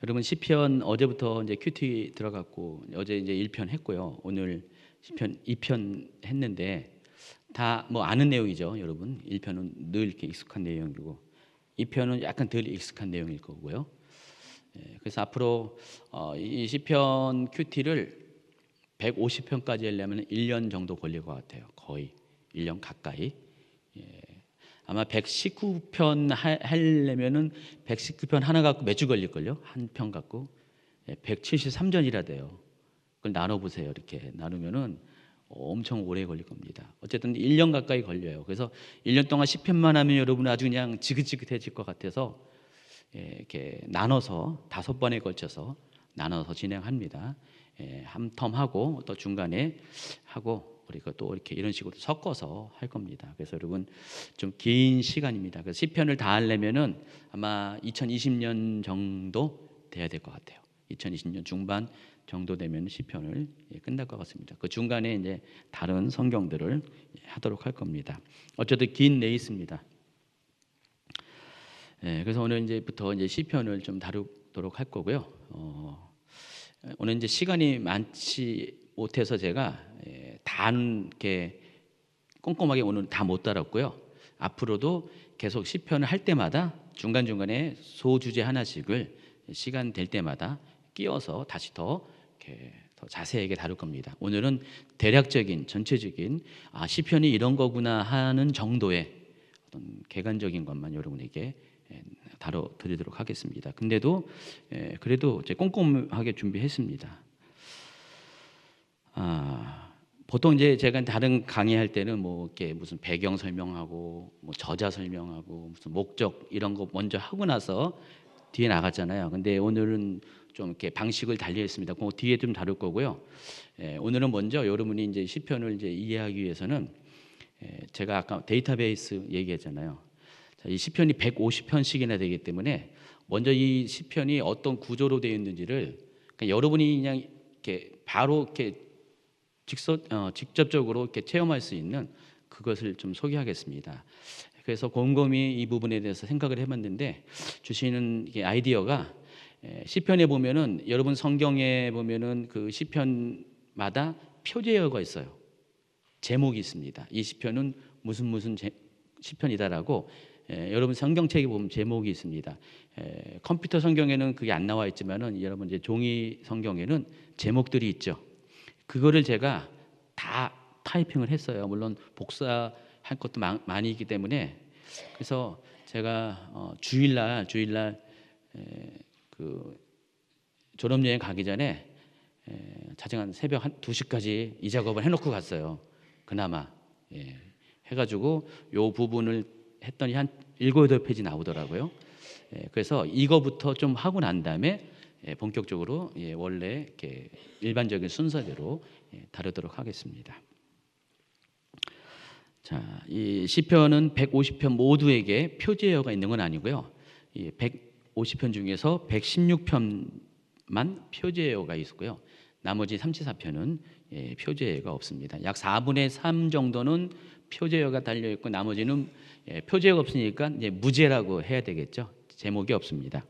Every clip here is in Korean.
여러분 시편 어제부터 이제 큐티 들어갔고 어제 이제 1편 했고요. 오늘 시편 2편 했는데 다 뭐 아는 내용이죠, 여러분. 1편은 늘 이렇게 익숙한 내용이고 2편은 약간 덜 익숙한 내용일 거고요. 그래서 앞으로 이 시편 큐티를 150편까지 하려면 1년 정도 걸릴 것 같아요. 거의 1년 가까이. 아마 119편 하려면은 119편 하나 갖고 몇 주 걸릴걸요? 한 편 갖고 173전이라 돼요. 그걸 나눠보세요. 이렇게 나누면은 엄청 오래 걸릴 겁니다. 어쨌든 1년 가까이 걸려요. 그래서 1년 동안 10편만 하면 여러분 아주 그냥 지긋지긋해질 것 같아서 이렇게 나눠서 5번에 걸쳐서 나눠서 진행합니다. 한 텀 하고 또 중간에 하고 그리고 또 이렇게 이런 식으로 섞어서 할 겁니다. 그래서 여러분 좀 긴 시간입니다. 그래서 시편을 다 하려면은 아마 2020년 정도 돼야 될 것 같아요. 2020년 중반 정도 되면 시편을 끝날 것 같습니다. 그 중간에 이제 다른 성경들을 하도록 할 겁니다. 어쨌든 긴 레이스입니다. 그래서 오늘 이제부터 이제 시편을 좀 다루도록 할 거고요. 오늘 이제 시간이 많지 못해서 제가 다 이렇게 꼼꼼하게 오늘 다 못 다뤘고요. 앞으로도 계속 시편을 할 때마다 중간 중간에 소주제 하나씩을 시간 될 때마다 끼워서 다시 더 이렇게 더 자세하게 다룰 겁니다. 오늘은 대략적인 전체적인 시편이 이런 거구나 하는 정도의 어떤 개관적인 것만 여러분에게 다뤄드리도록 하겠습니다. 근데도 그래도 이제 꼼꼼하게 준비했습니다. 보통 이제 제가 다른 강의할 때는 뭐 이렇게 무슨 배경 설명하고 뭐 저자 설명하고 무슨 목적 이런 거 먼저 하고 나서 뒤에 나갔잖아요. 근데 오늘은 좀 이렇게 방식을 달리했습니다. 그 뒤에 좀 다룰 거고요. 오늘은 먼저 여러분이 이제 시편을 이제 이해하기 위해서는 제가 아까 데이터베이스 얘기했잖아요. 자, 이 시편이 150편씩이나 되기 때문에 먼저 이 시편이 어떤 구조로 되어 있는지를 그러니까 여러분이 그냥 이렇게 바로 이렇게 직접적으로 이렇게 체험할 수 있는 그것을 좀 소개하겠습니다. 그래서 곰곰이 이 부분에 대해서 생각을 해봤는데 주시는 이게 아이디어가 시편에 보면은 여러분 성경에 보면은 그 시편마다 표제어가 있어요. 제목이 있습니다. 이 시편은 무슨 시편이다라고 여러분 성경책에 보면 제목이 있습니다. 컴퓨터 성경에는 그게 안 나와 있지만은 여러분 이제 종이 성경에는 제목들이 있죠. 그거를 제가 다 타이핑을 했어요. 물론 복사할 것도 많이 있기 때문에 그래서 제가 주일날 그 졸업여행 가기 전에 자정한 새벽 2시까지 이 작업을 해놓고 갔어요. 그나마 해가지고 요 부분을 했더니 한 7, 8페이지 나오더라고요. 그래서 이거부터 좀 하고 난 다음에 본격적으로 원래 이렇게 일반적인 순서대로 다루도록 하겠습니다. 자, 이 시편은 150편 모두에게 표제어가 있는 건 아니고요. 이 150편 중에서 116편만 표제어가 있고요. 나머지 34편은 표제어가 없습니다. 약 4분의 3 정도는 표제어가 달려 있고 나머지는 표제어가 없으니까 이제 무제라고 해야 되겠죠. 제목이 없습니다.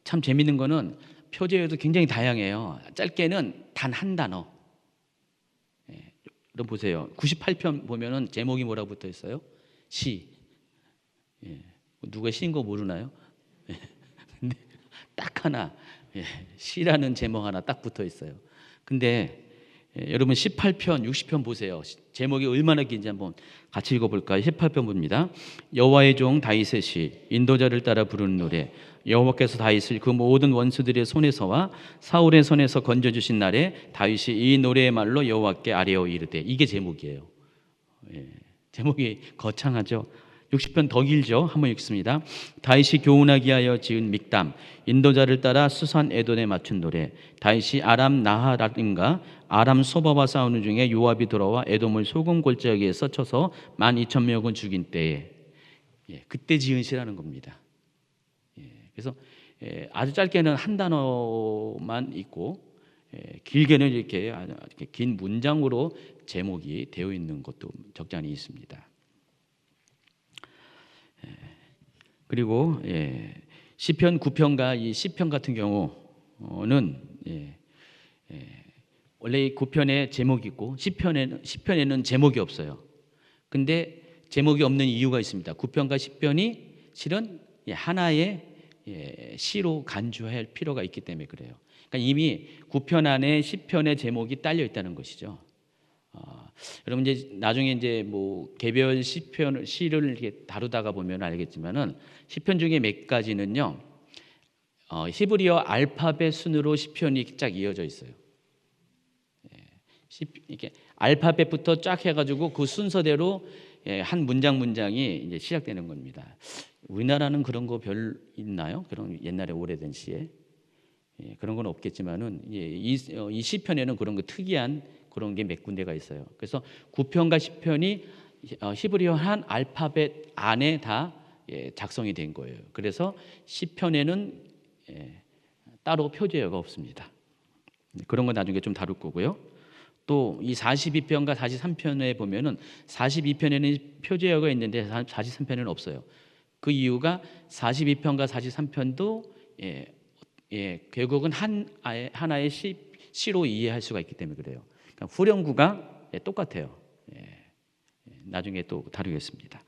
참 재밌는 거는 표제어도 굉장히 다양해요. 짧게는 단 한 단어. 여러분 보세요. 98편 보면은 제목이 뭐라고 붙어 있어요? 시. 누가 시인 거 모르나요? 근데 딱 하나 시라는 제목 하나 딱 붙어 있어요. 근데 여러분 18편, 60편 보세요. 제목이 얼마나 긴지 한번 같이 읽어볼까요? 18편 봅니다. 여호와의 종 다윗의 시, 인도자를 따라 부르는 노래. 여호와께서 다윗을 그 모든 원수들의 손에서와 사울의 손에서 건져주신 날에 다윗이 이 노래의 말로 여호와께 아뢰어 이르되. 이게 제목이에요. 제목이 거창하죠. 60편 더 길죠. 한번 읽습니다. 다윗이 교훈하기 위하여 지은 믹담, 인도자를 따라 수산 에돈에 맞춘 노래. 다윗이 아람 나하라인가 아람 소바와 싸우는 중에 요압이 돌아와 에돔을 소금 골짜기에서 쳐서 12,000명을 죽인 때에 그때 지은 시라는 겁니다. 그래서 아주 짧게는 한 단어만 있고 길게는 이렇게 긴 문장으로 제목이 되어 있는 것도 적잖이 있습니다. 그리고 시편 9편과 이 시편 같은 경우는 원래 이 9편에 제목이 있고 시편에는 제목이 없어요. 근데 제목이 없는 이유가 있습니다. 9편과 시편이 실은 하나의 시로 간주할 필요가 있기 때문에 그래요. 그러니까 이미 9편 안에 시편의 제목이 딸려 있다는 것이죠. 여러분 이제 나중에 이제 뭐 개별 시를 이렇게 다루다가 보면 알겠지만은 시편 중에 몇 가지는요, 히브리어 알파벳 순으로 시편이 쫙 이어져 있어요. 이렇게 알파벳부터 쫙 해가지고 그 순서대로 한 문장이 이제 시작되는 겁니다. 우리나라는 그런 거 별 있나요? 그런 옛날에 오래된 시에 그런 건 없겠지만은 이 시편에는 그런 거 특이한 그런 게 몇 군데가 있어요. 그래서 9편과 시편이 히브리어 한 알파벳 안에 다 작성이 된 거예요. 그래서 시편에는 따로 표제어가 없습니다. 그런 건 나중에 좀 다룰 거고요. 또 이 42편과 43편에 보면은 42편에는 표제어가 있는데 43편에는 없어요. 그 이유가 42편과 43편도 결국은 하나의 시로 이해할 수가 있기 때문에 그래요. 그러니까 후렴구가 똑같아요. 나중에 또 다루겠습니다.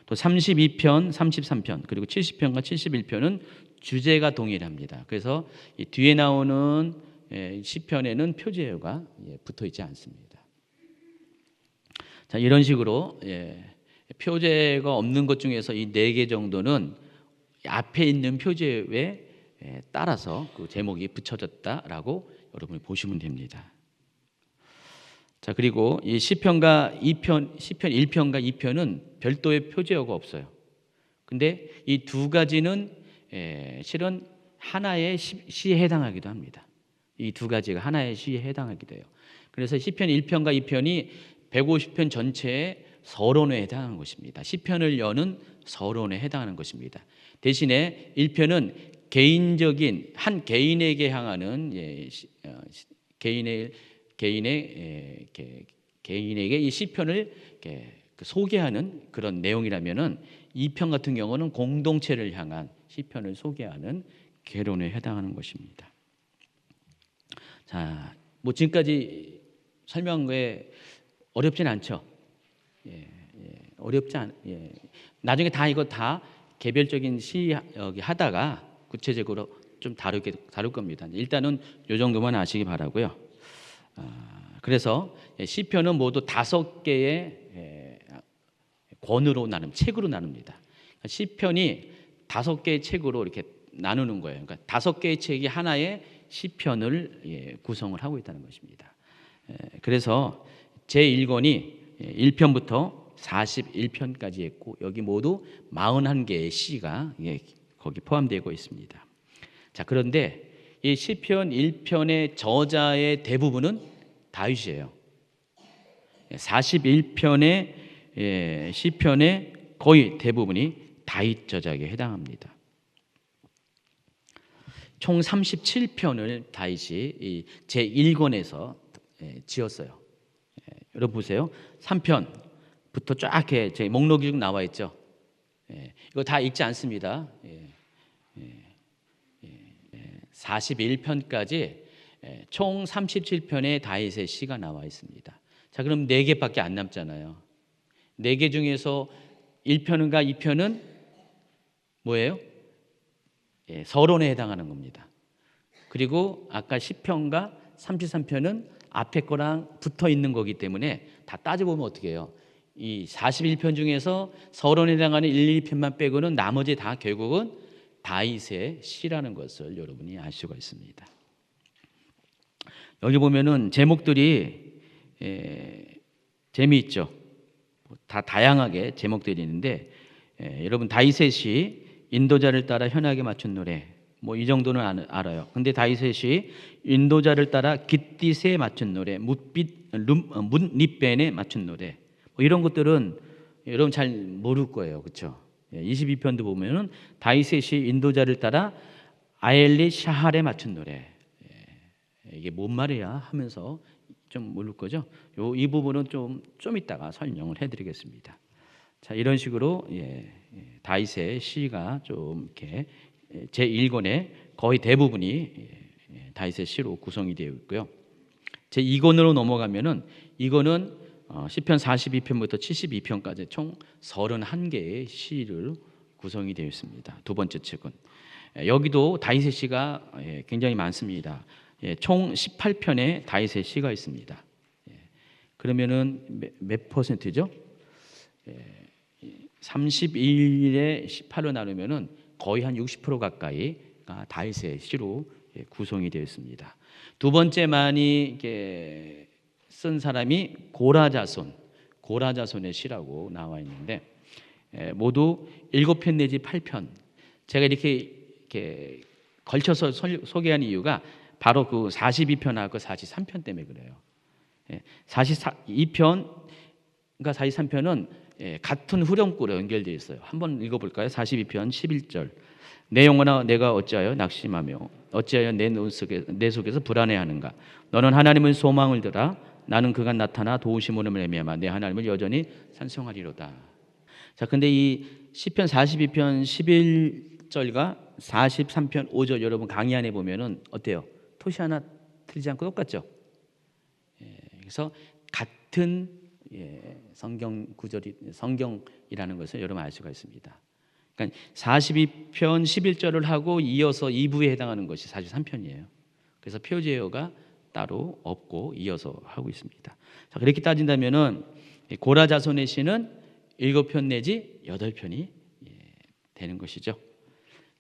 또 32편, 33편 그리고 70편과 71편은 주제가 동일합니다. 그래서 이 뒤에 나오는 시편에는 표제어가 붙어 있지 않습니다. 자, 이런 식으로 표제가 없는 것 중에서 이 4개 정도는 앞에 있는 표제에 따라서 그 제목이 붙여졌다라고 여러분이 보시면 됩니다. 자, 그리고 이 시편과 2편, 시편 1편과 2편은 별도의 표제어가 없어요. 근데 이 두 가지는 실은 하나의 시에 해당하기도 합니다. 이 두 가지가 하나의 시에 해당하기도 해요. 그래서 시편 1편과 2편이 150편 전체의 서론에 해당하는 것입니다. 시편을 여는 서론에 해당하는 것입니다. 대신에 1편은 개인적인 한 개인에게 향하는 개인에게 이 시편을 소개하는 그런 내용이라면은 2편 같은 경우는 공동체를 향한 시편을 소개하는 개론에 해당하는 것입니다. 자, 뭐 지금까지 설명한 거에 어렵진 않죠. 어렵지 않. 나중에 다 이거 다 개별적인 시 여기 하다가 구체적으로 좀 다룰 겁니다. 일단은 이 정도만 아시기 바라고요. 그래서 시편은 모두 5개의 권으로 책으로 나눕니다. 시편이 5개의 책으로 이렇게 나누는 거예요. 그러니까 5개의 책이 하나의 시편을 구성을 하고 있다는 것입니다. 그래서 제1권이 1편부터 41편까지 했고 여기 모두 41개의 시가 거기 포함되고 있습니다. 자, 그런데 이 시편 1편의 저자의 대부분은 다윗이에요. 41편의 시편의 거의 대부분이 다윗 저작에 해당합니다. 총 37편을 다윗이 제1권에서 지었어요. 여러분 보세요. 3편부터 쫙 제 목록이 쭉 나와 있죠. 이거 다 읽지 않습니다. 41편까지 총 37편의 다윗의 시가 나와 있습니다. 자, 그럼 4개밖에 안 남잖아요. 4개 중에서 1편과 2편은 뭐예요? 서론에 해당하는 겁니다. 그리고 아까 10편과 33편은 앞에 거랑 붙어 있는 거기 때문에 다 따져보면 어떻게 해요? 이 41편 중에서 서론에 해당하는 1, 2편만 빼고는 나머지 다 결국은 다윗의 시라는 것을 여러분이 알 수가 있습니다. 여기 보면은 제목들이 재미있죠. 다 다양하게 제목들이 있는데 여러분 다윗의 시 인도자를 따라 현악에 맞춘 노래 뭐 이 정도는 알아요. 근데 다윗의 시 인도자를 따라 깃딧에 맞춘 노래, 뭇립벤에 맞춘 노래 뭐 이런 것들은 여러분 잘 모를 거예요. 그렇죠? 22편도 보면은 다윗의 시 인도자를 따라 아엘리 샤할에 맞춘 노래. 이게 뭔 말이야 하면서 좀 모를 거죠. 이 부분은 좀 이따가 설명을 해드리겠습니다. 자, 이런 식으로 다윗의 시가 좀 이렇게 제1권의 거의 대부분이 다윗의 시로 구성이 되어 있고요. 제2권으로 넘어가면은 이거는 시편 42편부터 72편까지 총 31개의 시를 구성이 되어 있습니다. 두 번째 책은 여기도 다윗의 시가 굉장히 많습니다. 총 18편의 다윗의 시가 있습니다. 그러면은 몇 퍼센트죠? 31에 18로 나누면은 거의 한 60% 가까이가 다윗의 시로 구성이 되어 있습니다. 두 번째 많이 쓴 사람이 고라자손의 시라고 나와 있는데 모두 7편 내지 8편. 제가 이렇게 걸쳐서 소개한 이유가 바로 그 42편하고 43편 때문에 그래요. 42편과 43편은 같은 후렴구로 연결되어 있어요. 한번 읽어볼까요? 42편 11절. 내 영혼아 내가 어찌하여 낙심하며 어찌하여 내 속에서 불안해하는가. 너는 하나님을 소망을 들아 나는 그가 나타나 도우심으로 말미암아 내 하나님을 여전히 찬송하리로다. 자, 근데 이 시편 42편 11절과 43편 5절 여러분 강의 안에 보면은 어때요? 토시 하나 틀리지 않고 똑같죠? 그래서 같은 성경 구절이 성경이라는 것을 여러분 알 수가 있습니다. 그러니까 42편 11절을 하고 이어서 2부에 해당하는 것이 43편이에요. 그래서 표제어가 따로 없고 이어서 하고 있습니다. 자, 그렇게 따진다면은 고라자손의 시는 7편 내지 8편이 되는 것이죠.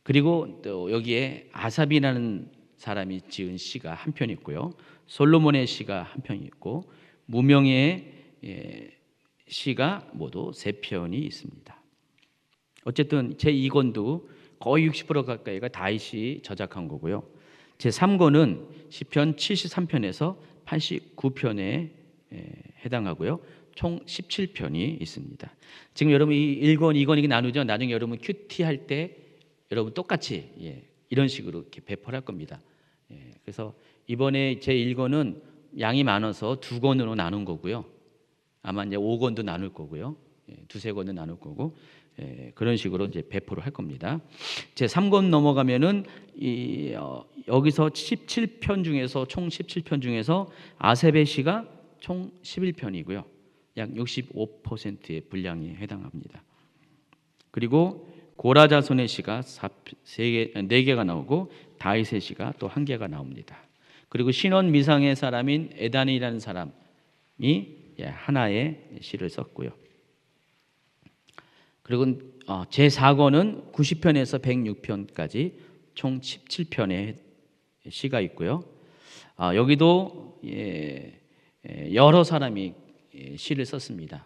그리고 또 여기에 아삽이라는 사람이 지은 시가 한 편 있고요. 솔로몬의 시가 한 편이 있고 무명의 시가 모두 3편이 있습니다. 어쨌든 제2권도 거의 60% 가까이가 다윗이 저작한 거고요. 제3권은 시편 73편에서 89편에 해당하고요. 총 17편이 있습니다. 지금 여러분 이 1권, 2권 이게 나누죠. 나중에 여러분 큐티 할 때 여러분 똑같이 이런 식으로 이렇게 배포를 할 겁니다. 그래서 이번에 제1권은 양이 많아서 2권으로 나눈 거고요. 아마 이제 5권도 나눌 거고요. 두세 권도 나눌 거고 그런 식으로 이제 배포를 할 겁니다. 제 3권 넘어가면은 여기서 17편 중에서 총 17편 중에서 아셉의 시가 총 11편이고요. 약 65%의 분량에 해당합니다. 그리고 고라자손의 시가 4개가 나오고 다윗의 시가 또 1개가 나옵니다. 그리고 신원 미상의 사람인 에단이라는 사람이 하나의 시를 썼고요. 그리고 제4권은 90편에서 106편까지 총 17편의 시가 있고요. 여기도 여러 사람이 시를 썼습니다.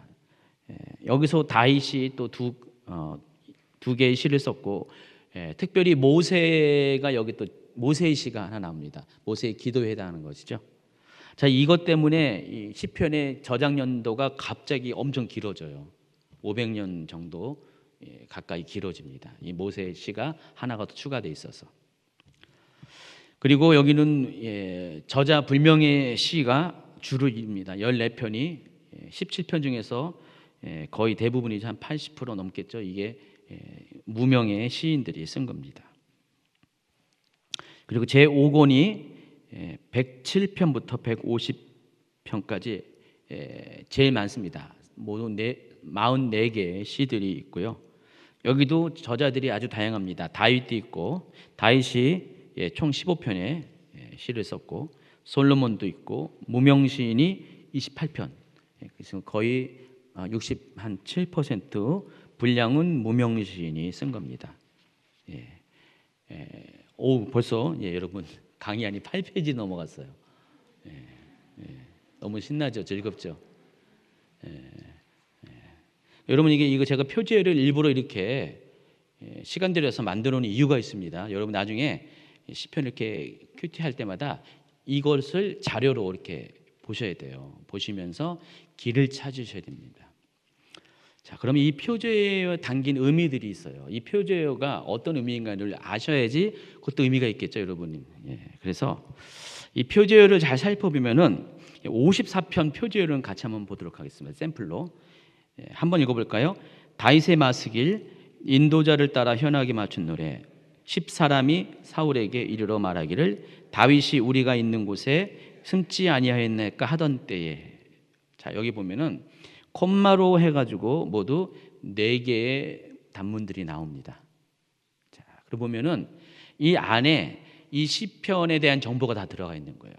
여기서 다윗이 또 두 개의 시를 썼고 특별히 모세가 여기 또 모세의 시가 하나 나옵니다. 모세의 기도에 해당하는 것이죠. 자, 이것 때문에 이 시편의 저작 연도가 갑자기 엄청 길어져요. 500년 정도 가까이 길어집니다. 이 모세의 시가 하나가 더 추가돼 있어서. 그리고 여기는 저자 불명의 시가 주류입니다. 14편이 17편 중에서 거의 대부분이 한 80% 넘겠죠. 이게 무명의 시인들이 쓴 겁니다. 그리고 제5권이 107편부터 150편까지 제일 많습니다. 모두 44개의 시들이 있고요. 여기도 저자들이 아주 다양합니다. 다윗도 있고 다윗이 총 15편의 시를 썼고 솔로몬도 있고 무명시인이 28편. 그래서 거의 67% 분량은 무명시인이 쓴 겁니다. 벌써 여러분 강의안이 8페이지 넘어갔어요. 너무 신나죠, 즐겁죠. 여러분 이거 제가 표제를 일부러 이렇게 시간 들여서 만들어 놓은 이유가 있습니다. 여러분 나중에 시편 이렇게 큐티할 때마다 이것을 자료로 이렇게 보셔야 돼요. 보시면서 길을 찾으셔야 됩니다. 자, 그럼 이 표제어에 담긴 의미들이 있어요. 이 표제어가 어떤 의미인가를 아셔야지 그것도 의미가 있겠죠, 여러분. 그래서 이 표제어를 잘 살펴보면은 54편 표제어를 같이 한번 보도록 하겠습니다. 샘플로 한번 읽어볼까요? 다윗의 마스길, 인도자를 따라 현악에 맞춘 노래, 10사람이 사울에게 이르러 말하기를 다윗이 우리가 있는 곳에 숨지 아니하였나이까 하던 때에. 자, 여기 보면은 콤마로 해가지고 모두 4개의 단문들이 나옵니다. 자, 그리고 보면은 이 안에 이 시편에 대한 정보가 다 들어가 있는 거예요.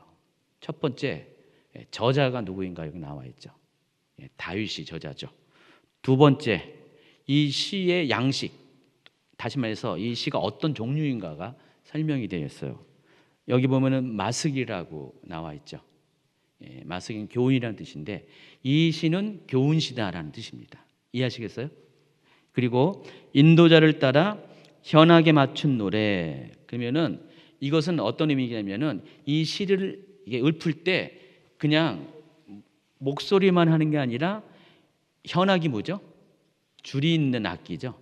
첫 번째, 저자가 누구인가 여기 나와 있죠. 다윗이 저자죠. 두 번째, 이 시의 양식, 다시 말해서 이 시가 어떤 종류인가가 설명이 되어 있어요. 여기 보면은 마스기라고 나와 있죠. 마스기는 교훈이라는 뜻인데 이 시는 교훈시다라는 뜻입니다. 이해하시겠어요? 그리고 인도자를 따라 현악에 맞춘 노래. 그러면은 이것은 어떤 의미냐면은 이 시를 이게 읊을 때 그냥 목소리만 하는 게 아니라 현악이 뭐죠? 줄이 있는 악기죠.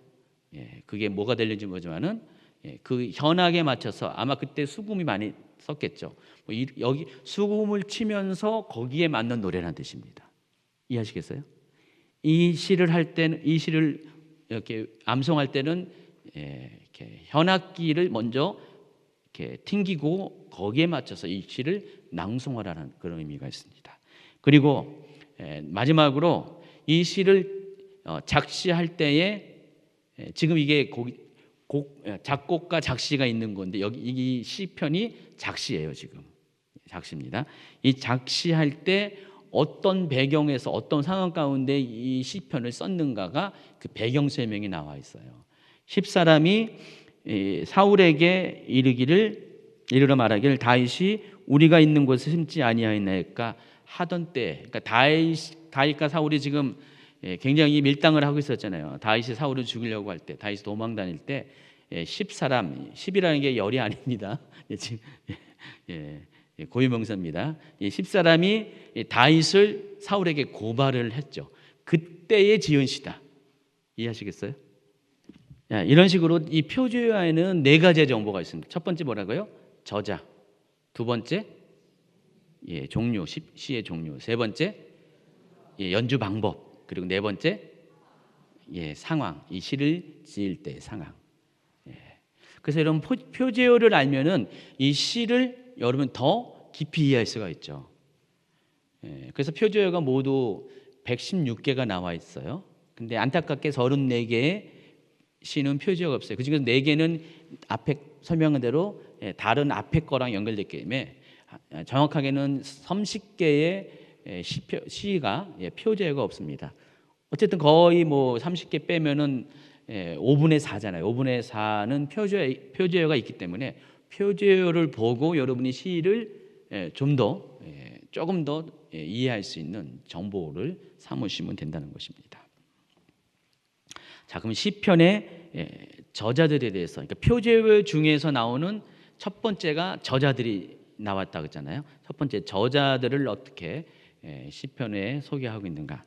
그게 뭐가 될는지 모르지만은 그 현악에 맞춰서 아마 그때 수금이 많이 썼겠죠. 여기 수금을 치면서 거기에 맞는 노래라는 뜻입니다. 이해하시겠어요? 이 시를 할 때는 이 시를 이렇게 암송할 때는 이렇게 현악기를 먼저 이렇게 튕기고 거기에 맞춰서 이 시를 낭송하라는 그런 의미가 있습니다. 그리고 마지막으로 이 시를 작시할 때에 지금 이게 작곡과 작시가 있는 건데 여기 이 시편이 작시예요. 지금 작시입니다. 이 작시할 때 어떤 배경에서 어떤 상황 가운데 이 시편을 썼는가가 그 배경 설명이 나와 있어요. 10사람이 사울에게 이르러 말하기를 다윗이 우리가 있는 곳에 숨지 아니하였나이까 하던 때, 그러니까 다윗과 사울이 지금 굉장히 밀당을 하고 있었잖아요. 다윗이 사울을 죽이려고 할 때, 다윗이 도망 다닐 때 10사람, 10이라는 게 열이 아닙니다. 지금 고유명사입니다. 10사람이 다윗을 사울에게 고발을 했죠. 그때의 지은 시다. 이해하시겠어요? 이런 식으로 이 표제어에는 4가지의 정보가 있습니다. 첫 번째 뭐라고요? 저자. 두 번째 종류, 시의 종류. 세 번째 연주 방법. 그리고 네 번째 상황. 이 시를 지을 때의 상황. 그래서 여러분 표제어를 알면은 이 시를 여러분 더 깊이 이해할 수가 있죠. 그래서 표제어가 모두 116개가 나와 있어요. 근데 안타깝게 34개의 시는 표제어가 없어요. 그중에서 4개는 앞에 설명한 대로 다른 앞에 거랑 연결됐기 때문에 정확하게는 30개의 시가 표제어가 없습니다. 어쨌든 거의 뭐 30개 빼면은 5분의 4잖아요. 5분의 4는 표제어가 있기 때문에 표제어를 보고 여러분이 시를 조금 더 이해할 수 있는 정보를 삼으시면 된다는 것입니다. 자, 그럼 시편의 저자들에 대해서, 그러니까 표제어 중에서 나오는 첫 번째가 저자들이 나왔다고 했잖아요. 첫 번째 저자들을 어떻게 시편에 소개하고 있는가.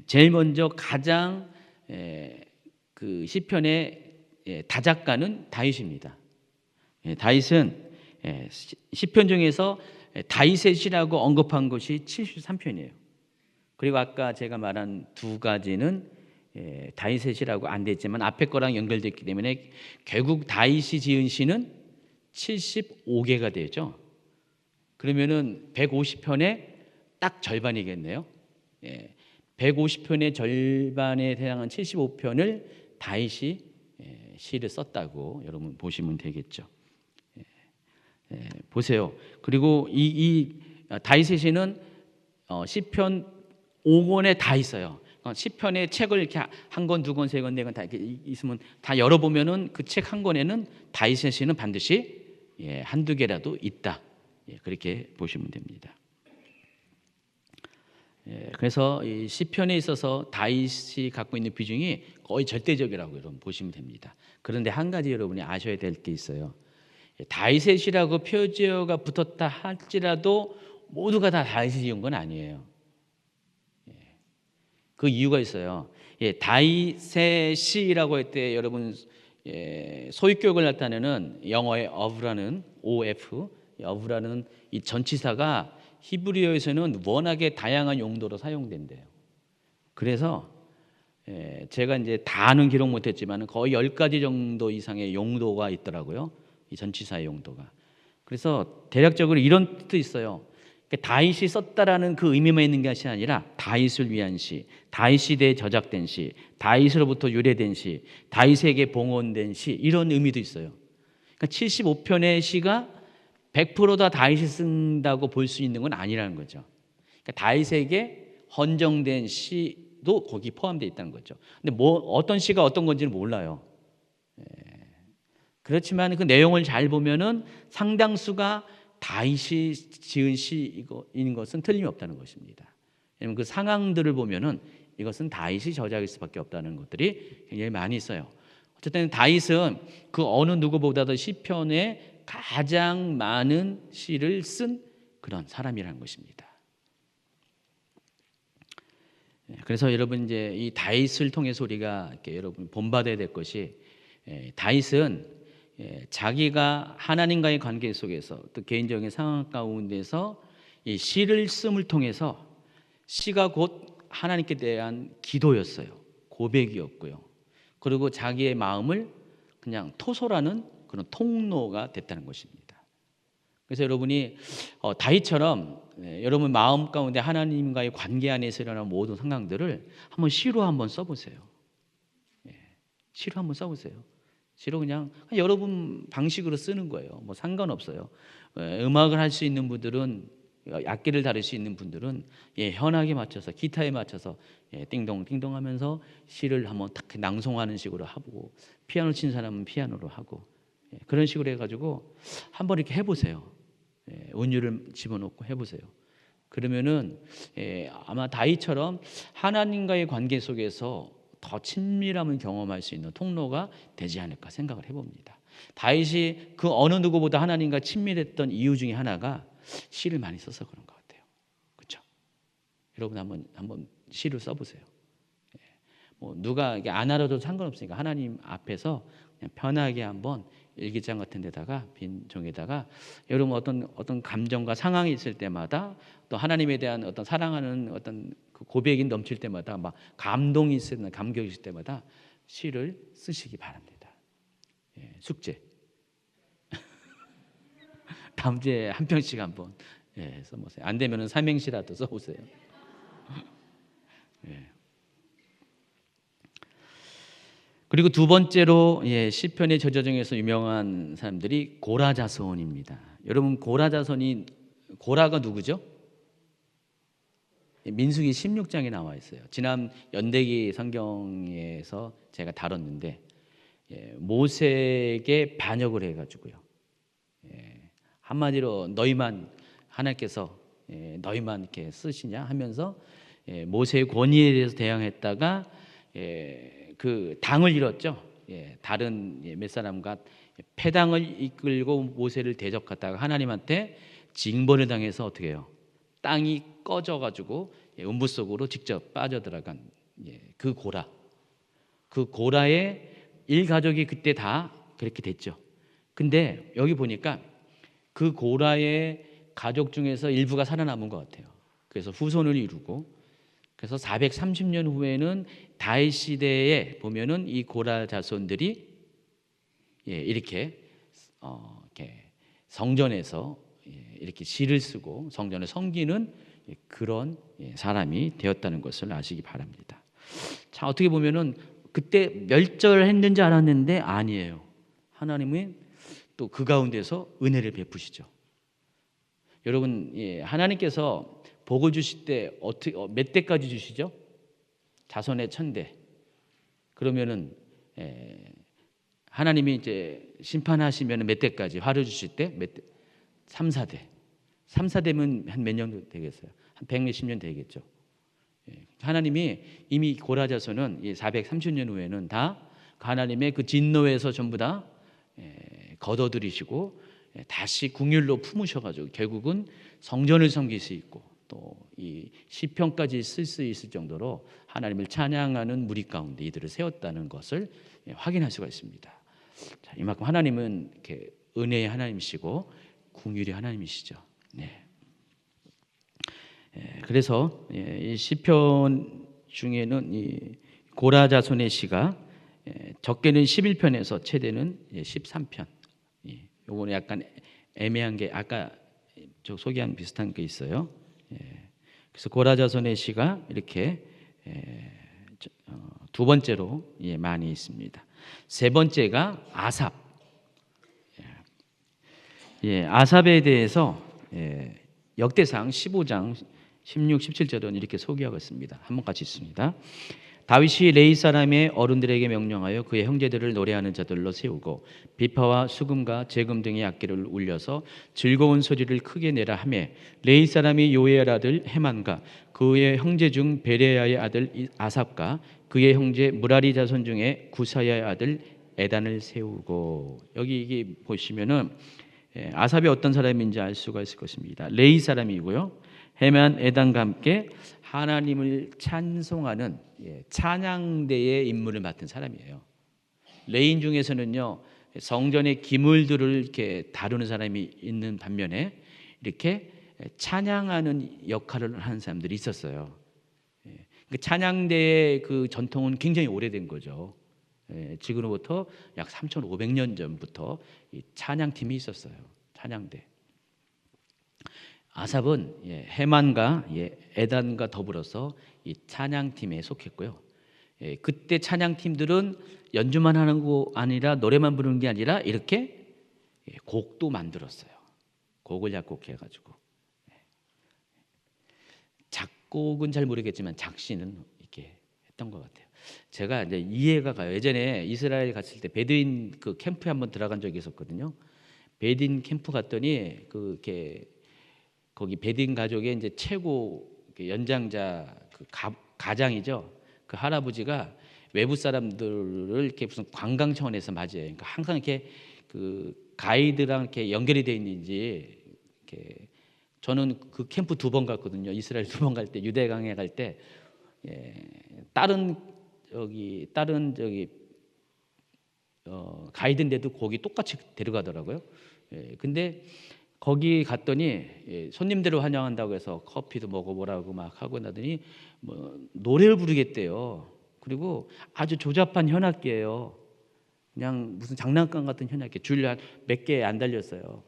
제일 먼저 가장 그 시편의 다작가는 다윗입니다. 다윗은 시편 중에서 다윗의 시라고 언급한 것이 73편이에요. 그리고 아까 제가 말한 2가지는 다윗의 시라고 안 됐지만 앞에 거랑 연결됐기 때문에 결국 다윗이 지은 시는 75개가 되죠. 그러면은 150편의 딱 절반이겠네요. 150편의 절반에 해당하는 75편을 다윗이 시를 썼다고 여러분 보시면 되겠죠. 보세요. 그리고 이 다윗의 시는 시편 5권에 다 있어요. 시편의 책을 이렇게 1권, 2권, 3권, 4권 다 이렇게 있으면 다 열어보면은 그 책 한 권에는 다윗의 시는 반드시 한두 개라도 있다. 그렇게 보시면 됩니다. 그래서 이 시편에 있어서 다윗이 갖고 있는 비중이 거의 절대적이라고 여러분 보시면 됩니다. 그런데 한 가지 여러분이 아셔야 될 게 있어요. 다윗의 시라고 표제어가 붙었다 할지라도 모두가 다 다윗이 지은 건 아니에요. 그 이유가 있어요. 다윗의 시라고 할 때 여러분 소유격을 나타내는 영어의 of라는 of라는 이 전치사가 히브리어에서는 워낙에 다양한 용도로 사용된대요. 그래서 제가 이제 다는 기록 못했지만 거의 10가지 정도 이상의 용도가 있더라고요. 이 전치사의 용도가. 그래서 대략적으로 이런 뜻도 있어요. 그러니까 다윗이 썼다라는 그 의미만 있는 것이 아니라 다윗을 위한 시, 다윗에 대해 저작된 시, 다윗으로부터 유래된 시, 다윗에게 봉헌된 시, 이런 의미도 있어요. 그러니까 75편의 시가 100%다 다윗이 쓴다고 볼 수 있는 건 아니라는 거죠. 그러니까 다윗에게 헌정된 시도 거기 포함되어 있다는 거죠. 근데 뭐 어떤 시가 어떤 건지는 몰라요. 그렇지만 그 내용을 잘 보면은 상당수가 다윗이 지은 시인 것은 틀림없다는 것입니다. 왜냐하면 그 상황들을 보면은 이것은 다윗이 저작일 수밖에 없다는 것들이 굉장히 많이 있어요. 어쨌든 다윗은 그 어느 누구보다도 시편에 가장 많은 시를 쓴 그런 사람이라는 것입니다. 그래서 여러분 이제 이 다윗을 통해서 우리가 이렇게 여러분 본받아야 될 것이, 다윗은 자기가 하나님과의 관계 속에서 또 개인적인 상황 가운데서 이 시를 쓰음을 통해서, 시가 곧 하나님께 대한 기도였어요. 고백이었고요. 그리고 자기의 마음을 그냥 토설하는 그런 통로가 됐다는 것입니다. 그래서 여러분이 다윗처럼 여러분 마음 가운데 하나님과의 관계 안에서 일어나는 모든 상황들을 한번 시로 한번 써보세요. 시로 한번 써보세요. 시로 그냥 여러분 방식으로 쓰는 거예요. 뭐 상관없어요. 음악을 할 수 있는 분들은, 악기를 다룰 수 있는 분들은 현악에 맞춰서, 기타에 맞춰서 띵동 띵동 하면서 시를 한번 딱 낭송하는 식으로 하고, 피아노 친 사람은 피아노로 하고, 그런 식으로 해가지고 한번 이렇게 해보세요. 운율을 집어넣고 해보세요. 그러면은 아마 다윗처럼 하나님과의 관계 속에서 더 친밀함을 경험할 수 있는 통로가 되지 않을까 생각을 해봅니다. 다윗이 그 어느 누구보다 하나님과 친밀했던 이유 중에 하나가 시를 많이 써서 그런 것 같아요. 그렇죠? 여러분 한번 시를 써보세요. 뭐 누가 안 알아도 상관없으니까 하나님 앞에서 그냥 편하게 한번 일기장 같은 데다가, 빈 종에다가 여러분 어떤 감정과 상황이 있을 때마다, 또 하나님에 대한 어떤 사랑하는 어떤 그 고백이 넘칠 때마다, 막 감동이 있을 때, 감격이 있을 때마다 시를 쓰시기 바랍니다. 숙제. 다음 주에 한 편씩 한번 써보세요. 안 되면은 삼행시라도 써보세요. 그리고 두 번째로 시편의 저자중에서 유명한 사람들이 고라자손입니다. 여러분 고라가 누구죠? 민수기 16장에 나와 있어요. 지난 연대기 성경에서 제가 다뤘는데, 모세에게 반역을 해가지고요. 한마디로 너희만 하나님께서 너희만 이렇게 쓰시냐 하면서 모세의 권위에 대해서 대항했다가 그 당을 잃었죠. 다른 몇 사람과 패당을 이끌고 모세를 대적하다가 하나님한테 징벌을 당해서 어떻게 해요? 땅이 꺼져가지고 음부 속으로 직접 빠져들어간 그 고라. 그 고라의 일가족이 그때 다 그렇게 됐죠. 근데 여기 보니까 그 고라의 가족 중에서 일부가 살아남은 것 같아요. 그래서 후손을 이루고, 그래서 430년 후에는 다윗 시대에 보면은 이 고라 자손들이 이렇게 성전에서 이렇게 시를 쓰고 성전을 섬기는 그런 사람이 되었다는 것을 아시기 바랍니다. 자, 어떻게 보면은 그때 멸절했는지 알았는데 아니에요. 하나님은 또 그 가운데서 은혜를 베푸시죠. 여러분, 하나님께서 복을 주실 때 어떻게 몇 대까지 주시죠? 자손의 1000대. 그러면은 하나님이 이제 심판하시면 몇 대까지 화를 주실 때 몇 대? 3, 4대. 3, 4대면 한 몇 년 되겠어요? 한 100몇십 년 되겠죠. 하나님이 이미 고라 자손은 430년 후에는 다 하나님의 그 진노에서 전부 다 걷어들이시고 다시 궁율로 품으셔가지고 결국은 성전을 섬길 수 있고 또 이 시편까지 쓸 수 있을 정도로 하나님을 찬양하는 무리 가운데 이들을 세웠다는 것을 확인할 수가 있습니다. 자, 이만큼 하나님은 이렇게 은혜의 하나님이시고 궁율의 하나님이시죠. 네. 그래서 이 시편 중에는 이 고라 자손의 시가 적게는 11편에서 최대는 13편. 요거는 약간 애매한 게 아까 저 소개한 비슷한 게 있어요. 그래서 고라 자손의 시가 이렇게 두 번째로 많이 있습니다. 세 번째가 아삽. 아삽에 대해서 역대상 15장 16, 17절은 이렇게 소개하고 있습니다. 한번 같이 읽습니다. 다윗이 레위 사람의 어른들에게 명령하여 그의 형제들을 노래하는 자들로 세우고 비파와 수금과 제금 등의 악기를 울려서 즐거운 소리를 크게 내라 하며 레위 사람이 요엘 아들 헤만과 그의 형제 중 베레야의 아들 아삽과 그의 형제 무라리 자손 중에 구사야의 아들 에단을 세우고, 여기 이게 보시면은 아삽이 어떤 사람인지 알 수가 있을 것입니다. 레위 사람이고요. 헤만 에단과 함께 하나님을 찬송하는 찬양대의 임무를 맡은 사람이에요. 레인 중에서는요, 성전의 기물들을 이렇게 다루는 사람이 있는 반면에 이렇게 찬양하는 역할을 하는 사람들이 있었어요. 찬양대의 그 전통은 굉장히 오래된 거죠. 지금으로부터 약 3,500년 전부터 이 찬양팀이 있었어요. 찬양대. 아삽은 헤만과 에단과 더불어서 이 찬양팀에 속했고요. 그때 찬양팀들은 연주만 하는 거 아니라 노래만 부르는 게 아니라 이렇게 곡도 만들었어요. 곡을 작곡해가지고. 작곡은 잘 모르겠지만 작시는 이렇게 했던 것 같아요. 제가 이제 이해가 가요. 예전에 이스라엘 갔을 때 베두인 그 캠프에 한번 들어간 적이 있었거든요. 베두인 캠프 갔더니 그렇게 거기 베두인 가족의 이제 최고 연장자 그 가장이죠. 그 할아버지가 외부 사람들을 이렇게 무슨 관광 차원에서 맞이해요. 그러니까 항상 이렇게 그 가이드랑 이렇게 연결이 돼 있는지 이렇게. 저는 그 캠프 2번 갔거든요. 이스라엘 2번 갈 때, 유대강에 갈 때 다른 저기 가이드인데도 거기 똑같이 데려가더라고요. 근데 거기 갔더니 손님들을 환영한다고 해서 커피도 먹어보라고 막 하고 나더니 뭐 노래를 부르겠대요. 그리고 아주 조잡한 현악기예요. 그냥 무슨 장난감 같은 현악기, 줄 몇 개 안 달렸어요.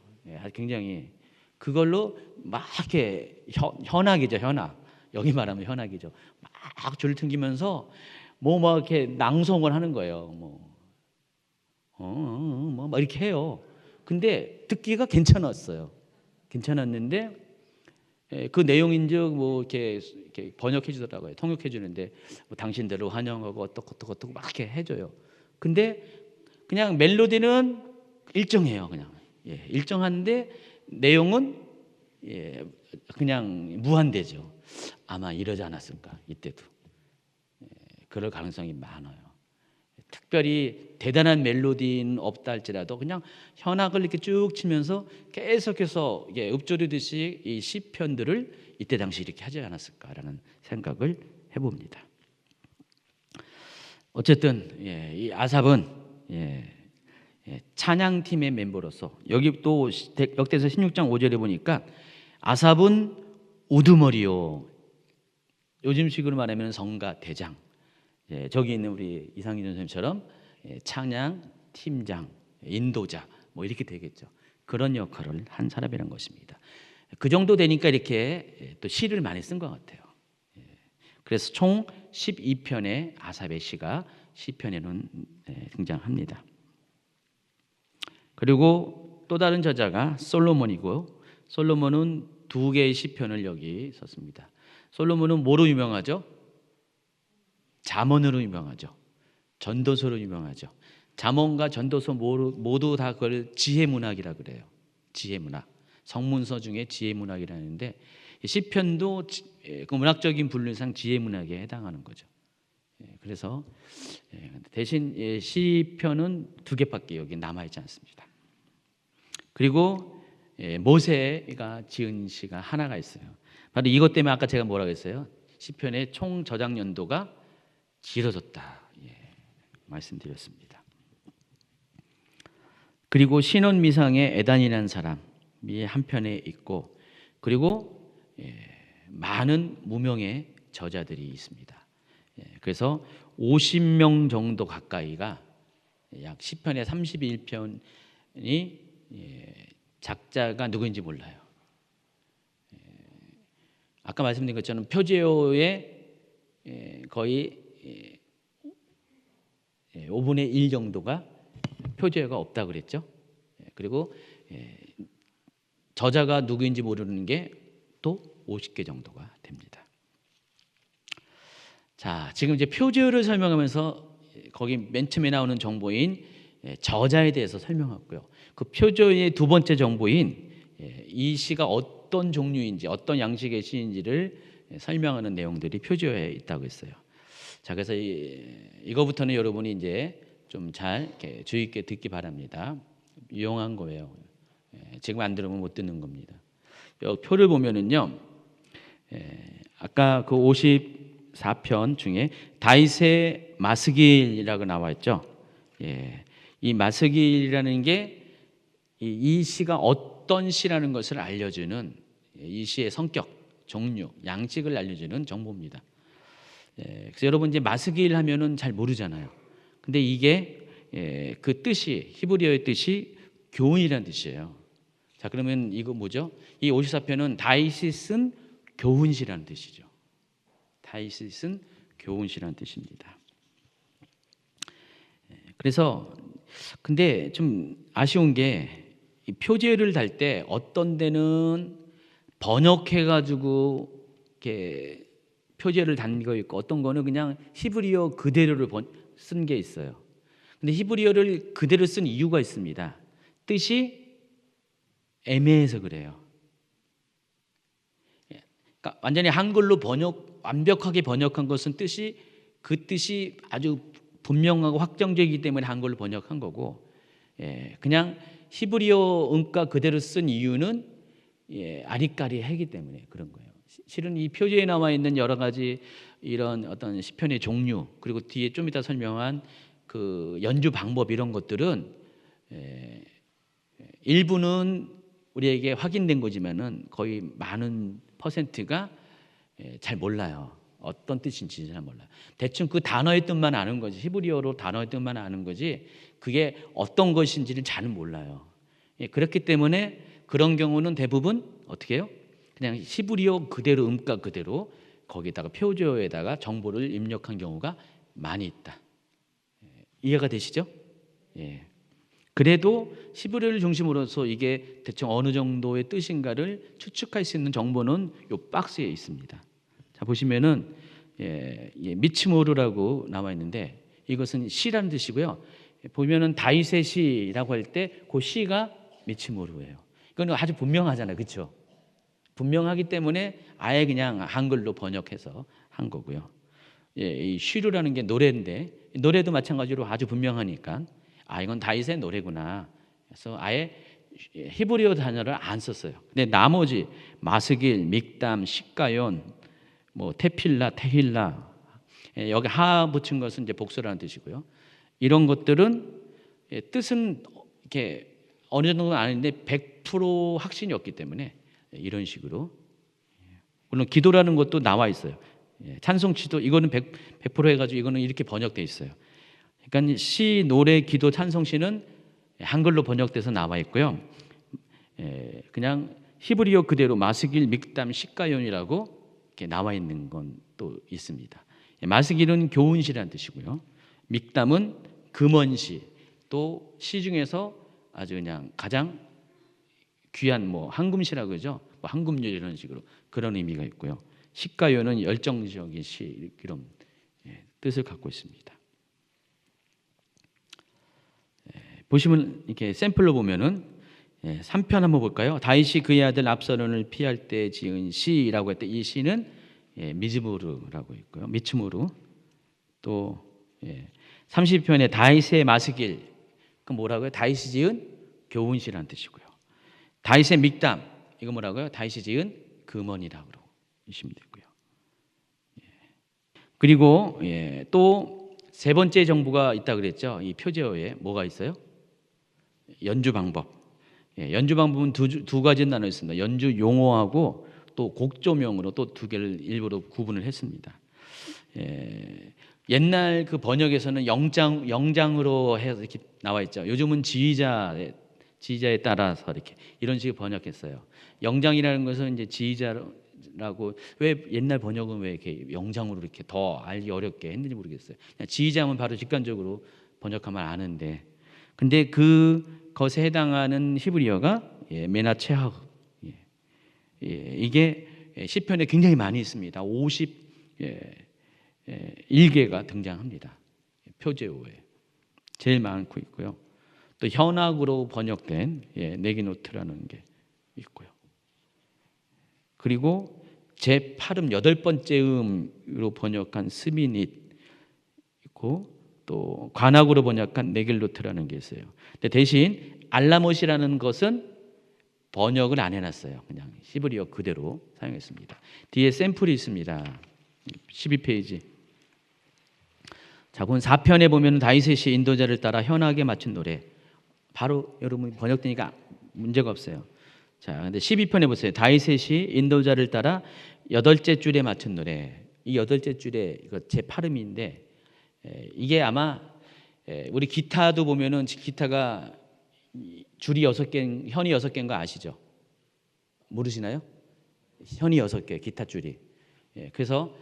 굉장히 그걸로 막 이렇게 현악이죠, 현악. 여기 말하면 현악이죠. 막 줄을 튕기면서 뭐 막 이렇게 낭송을 하는 거예요. 뭐 막 이렇게 해요. 근데 듣기가 괜찮았어요. 괜찮았는데 그 내용인즉 뭐 이렇게 번역해 주더라고요. 통역해 주는데 뭐 당신들을 환영하고 어떻고 막 이렇게 해줘요. 근데 그냥 멜로디는 일정해요. 그냥 일정한데 내용은 그냥 무한대죠. 아마 이러지 않았을까 이때도. 그럴 가능성이 많아요. 특별히 대단한 멜로디는 없다 할지라도 그냥 현악을 이렇게 쭉 치면서 계속해서 읊조리듯이 이 시편들을 이때 당시 이렇게 하지 않았을까라는 생각을 해봅니다. 어쨌든 이 아삽은 찬양팀의 멤버로서, 여기 또 역대서 16장 5절에 보니까 아삽은 우두머리요, 요즘식으로 말하면 성가 대장, 저기 있는 우리 이상희 선생님처럼 찬양 팀장, 인도자 뭐 이렇게 되겠죠. 그런 역할을 한 사람이라는 것입니다. 그 정도 되니까 이렇게 또 시를 많이 쓴 것 같아요. 그래서 총 12편의 아삽의 시가 시편에는 등장합니다. 그리고 또 다른 저자가 솔로몬이고, 솔로몬은 2개의 시편을 여기 썼습니다. 솔로몬은 뭐로 유명하죠? 잠언으로 유명하죠. 전도서로 유명하죠. 잠언과 전도서 모두 다 그걸 지혜문학이라 그래요. 지혜문학. 성문서 중에 지혜문학이라는데 시편도 그 문학적인 분류상 지혜문학에 해당하는 거죠. 그래서 대신 시편은 2개밖에 여기 남아있지 않습니다. 그리고 모세가 지은 시가 하나가 있어요. 바로 이것 때문에 아까 제가 뭐라고 했어요? 시편의 총 저작 연도가 길어졌다 말씀드렸습니다. 그리고 신혼미상의 에단이라는 사람이 한편에 있고, 그리고 많은 무명의 저자들이 있습니다. 그래서 50명 정도 가까이가 약 10편의 31편이 작자가 누구인지 몰라요. 아까 말씀드린 것처럼 표제어의 거의 5분의 1 정도가 표제어가 없다 그랬죠. 그리고 저자가 누구인지 모르는 게 또 50개 정도가 됩니다. 자, 지금 이제 표제어를 설명하면서 거기 맨 처음에 나오는 정보인 저자에 대해서 설명했고요. 그 표제어의 두 번째 정보인 이 시가 어떤 종류인지 어떤 양식의 시인지를 설명하는 내용들이 표제어에 있다고 했어요. 자, 그래서 이거부터는 여러분이 이제 좀 잘 주의 있게 듣기 바랍니다. 유용한 거예요. 지금 안 들으면 못 듣는 겁니다. 이 표를 보면은요, 아까 그 54편 중에 다윗의 마스길이라고 나와 있죠. 이 마스길이라는 게 이 시가 어떤 시라는 것을 알려주는, 이 시의 성격, 종류, 양식을 알려주는 정보입니다. 그래서 여러분 이제 마스길 하면은 잘 모르잖아요. 근데 이게 그 뜻이, 히브리어의 뜻이 교훈이라는 뜻이에요. 자, 그러면 이거 뭐죠? 이 54편은 다윗이 쓴 교훈시라는 뜻이죠. 다윗이 쓴 교훈시라는 뜻입니다. 그래서 근데 좀 아쉬운 게 이 표제를 달 때 어떤 데는 번역해 가지고 이렇게 표제를 단 거 있고 어떤 거는 그냥 히브리어 그대로를 쓴 게 있어요. 근데 히브리어를 그대로 쓴 이유가 있습니다. 뜻이 애매해서 그래요. 그러니까 완전히 한글로 완벽하게 번역한 것은 그 뜻이 아주 분명하고 확정적이기 때문에 한글로 번역한 거고, 그냥 히브리어 음가 그대로 쓴 이유는 아리까리하기 때문에 그런 거예요. 실은 이 표제에 나와 있는 여러 가지 이런 어떤 시편의 종류, 그리고 뒤에 좀 이따 설명한 그 연주 방법, 이런 것들은 일부는 우리에게 확인된 거지만은 거의 많은 퍼센트가 잘 몰라요. 어떤 뜻인지 잘 몰라요. 대충 그 단어의 뜻만 아는 거지, 히브리어로 단어의 뜻만 아는 거지, 그게 어떤 것인지를 잘 몰라요. 그렇기 때문에 그런 경우는 대부분 어떻게 해요? 그냥 히브리어 그대로, 음가 그대로 거기다가 표제어에다가 정보를 입력한 경우가 많이 있다. 이해가 되시죠? 그래도 히브리어를 중심으로서 이게 대충 어느 정도의 뜻인가를 추측할 수 있는 정보는 이 박스에 있습니다. 자, 보시면은 미츠모르라고 나와 있는데 이것은 시라는 뜻이고요. 보면은 다윗의 시라고 할 때 그 시가 미츠모르예요. 이건 아주 분명하잖아요, 그렇죠? 분명하기 때문에 아예 그냥 한글로 번역해서 한 거고요. 이 쉬르라는 게 노래인데 노래도 마찬가지로 아주 분명하니까 이건 다윗의 노래구나. 그래서 아예 히브리어 단어를 안 썼어요. 근데 나머지 마스길, 믹담, 식가yon, 뭐 테필라, 테힐라, 여기 하 붙인 것은 이제 복수라는 뜻이고요. 이런 것들은 뜻은 이렇게 어느 정도는 아는데 100% 확신이 없기 때문에 이런 식으로. 물론 기도라는 것도 나와 있어요. 찬송치도 이거는 100% 해가지고 이거는 이렇게 번역돼 있어요. 그러니까 시, 노래, 기도, 찬송시는 한글로 번역돼서 나와 있고요. 그냥 히브리어 그대로 마스길, 믹담, 식가연이라고 이렇게 나와 있는 건 또 있습니다. 마스길은 교훈시라는 뜻이고요. 믹담은 금언시, 또 시 중에서 아주 그냥 가장 귀한 뭐 황금시라고 그러죠. 뭐 황금률 이런 식으로 그런 의미가 있고요. 식가연은 열정적인 시, 이런 뜻을 갖고 있습니다. 보시면 이렇게 샘플로 보면은 3편 한번 볼까요? 다윗이 그의 아들 압살롬을 피할 때 지은 시라고 했대. 이 시는 미즈모르라고 있고요. 미츠모르. 또 30편에 다윗의 마스길, 그 뭐라고요? 다윗이 지은 교훈시라는 뜻이고요. 다윗의 믹담, 이거 뭐라고요? 다윗이 지은 금언이라고 보시면 되고요. 그리고 또 세 번째 정보가 있다 그랬죠. 이 표제어에 뭐가 있어요? 연주 방법. 연주 방법은 두 가지 나눠 있습니다. 연주 용어하고 또 곡조명으로 또 두 개를 일부러 구분을 했습니다. 옛날 그 번역에서는 영장으로 해서 이렇게 나와 있죠. 요즘은 지휘자에 따라서 이렇게 이런 식으로 번역했어요. 영장이라는 것은 이제 지휘자라고, 왜 옛날 번역은 왜 이렇게 영장으로 이렇게 더 알기 어렵게 했는지 모르겠어요. 그냥 지휘자면 바로 직관적으로 번역하면 아는데, 근데 그것에 해당하는 히브리어가 메나체하. 이게 시편에 굉장히 많이 있습니다. 51개가 등장합니다. 표제어에 제일 많고 있고요. 또 현악으로 번역된 네기노트라는 게 있고요. 그리고 제8음 8번째 음으로 번역한 스미닛 있고, 또 관악으로 번역한 네길노트라는 게 있어요. 근데 대신 알라못이라는 것은 번역을 안 해놨어요. 그냥 히브리어 그대로 사용했습니다. 뒤에 샘플이 있습니다. 12페이지. 자, 본 4편에 보면 다윗의 인도자를 따라 현악에 맞춘 노래. 바로 여러분 번역되니까 문제가 없어요. 자, 근데 12편에 보세요. 다윗의 인도자를 따라 8째 줄에 맞춘 노래. 이 8째 줄에 이거 제 8음인데, 이게 아마 우리 기타도 보면은 기타가 줄이 6개, 현이 6개인 거 아시죠? 모르시나요? 현이 6개, 기타 줄이. 그래서